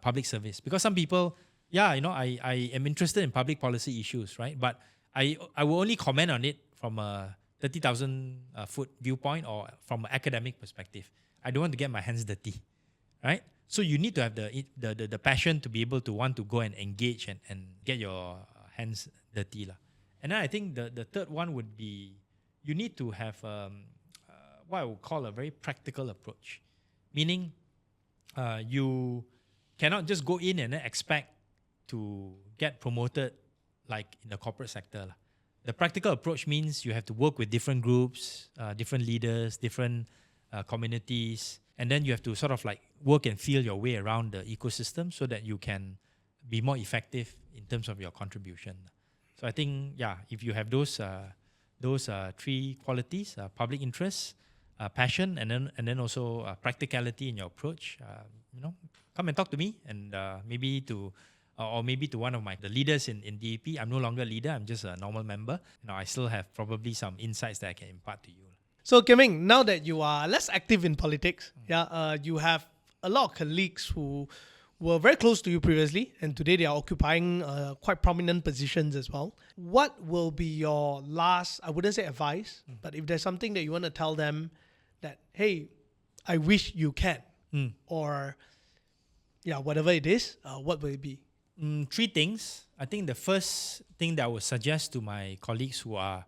public service, because some people, I am interested in public policy issues, right? But I will only comment on it from a 30,000 foot viewpoint or from an academic perspective. I don't want to get my hands dirty, right? So you need to have the passion to be able to want to go and engage and get your hands dirty. And then I think the third one would be, you need to have what I would call a very practical approach. Meaning you cannot just go in and then expect to get promoted like in the corporate sector. The practical approach means you have to work with different groups, different leaders, different communities, and then you have to sort of like work and feel your way around the ecosystem so that you can be more effective in terms of your contribution. So I think, if you have those three qualities: public interest, passion, and then also practicality in your approach, come and talk to me, and maybe to one of the leaders in DAP. I'm no longer a leader, I'm just a normal member. I still have probably some insights that I can impart to you. So Kian Ming, now that you are less active in politics, you have a lot of colleagues who were very close to you previously, and today they are occupying quite prominent positions as well. What will be your last, I wouldn't say advice, but if there's something that you want to tell them that, hey, I wish you can, or whatever it is, what will it be? Three things. I think the first thing that I would suggest to my colleagues who are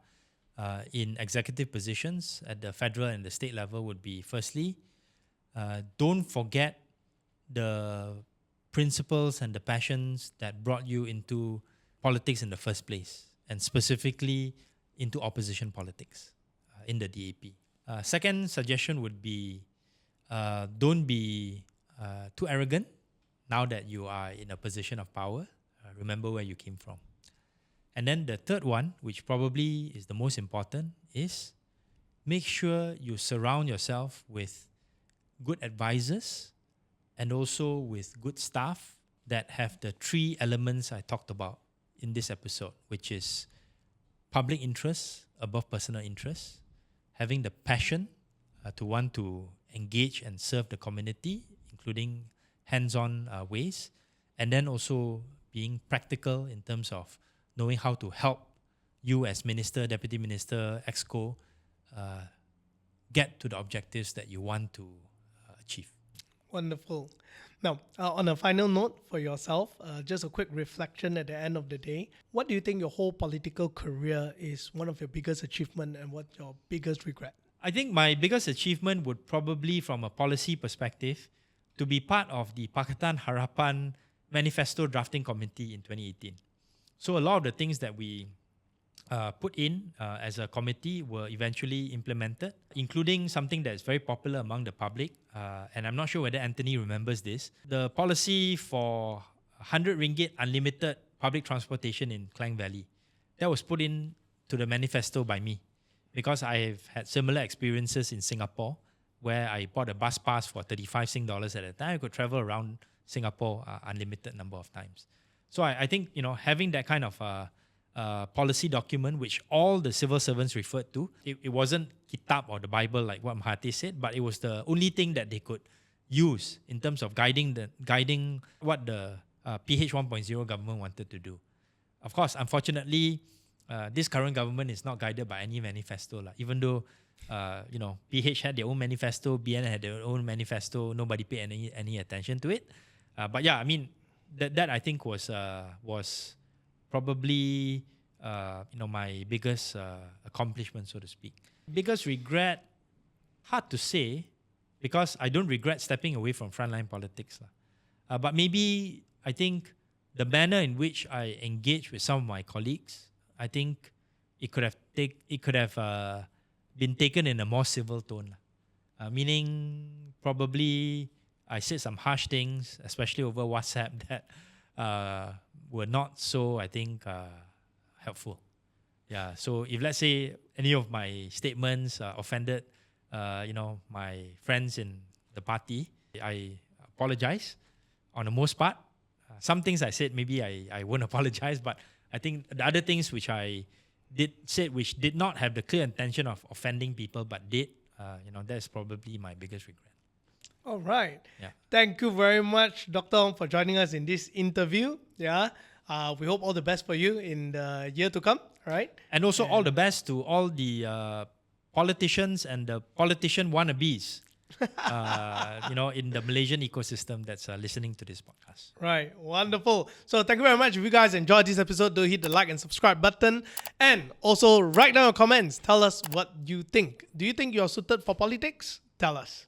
in executive positions at the federal and the state level would be, firstly, don't forget the principles and the passions that brought you into politics in the first place, and specifically into opposition politics in the DAP. Second suggestion would be, don't be too arrogant now that you are in a position of power. Remember where you came from. And then the third one, which probably is the most important, is make sure you surround yourself with good advisors and also with good staff that have the three elements I talked about in this episode, which is public interest above personal interest, having the passion to want to engage and serve the community, including hands-on ways, and then also being practical in terms of knowing how to help you as minister, deputy minister, exco, get to the objectives that you want to achieve. Wonderful. Now, on a final note for yourself, just a quick reflection at the end of the day. What do you think your whole political career is one of your biggest achievements, and what's your biggest regret? I think my biggest achievement would probably, from a policy perspective, to be part of the Pakatan Harapan Manifesto Drafting Committee in 2018. So a lot of the things that we put in as a committee were eventually implemented, including something that is very popular among the public. And I'm not sure whether Anthony remembers this. The policy for 100 ringgit unlimited public transportation in Klang Valley. That was put in to the manifesto by me, because I have had similar experiences in Singapore, where I bought a bus pass for 35 Sing dollars at a time. I could travel around Singapore unlimited number of times. So I think, having that kind of policy document, which all the civil servants referred to, it wasn't kitab or the Bible like what Mahathir said, but it was the only thing that they could use in terms of guiding what the PH 1.0 government wanted to do. Of course, unfortunately, this current government is not guided by any manifesto. Even though PH had their own manifesto, BN had their own manifesto, nobody paid any attention to it. But yeah, I mean, that I think was probably my biggest accomplishment, so to speak. Biggest regret, hard to say, because I don't regret stepping away from frontline politics. But maybe I think the manner in which I engaged with some of my colleagues, I think it could have been taken in a more civil tone. Meaning probably I said some harsh things, especially over WhatsApp, that were not so, I think, helpful. Yeah. So if let's say any of my statements offended, my friends in the party, I apologize on the most part. Some things I said maybe I won't apologize, but I think the other things which I said which did not have the clear intention of offending people but did, that's probably my biggest regret. All right. Yeah. Thank you very much, Dr. Ong, for joining us in this interview. Yeah. We hope all the best for you in the year to come. All right. And also all the best to all the politicians and the politician wannabes, in the Malaysian ecosystem that's listening to this podcast. Right. Wonderful. So thank you very much. If you guys enjoyed this episode, do hit the like and subscribe button. And also write down your comments. Tell us what you think. Do you think you're suited for politics? Tell us.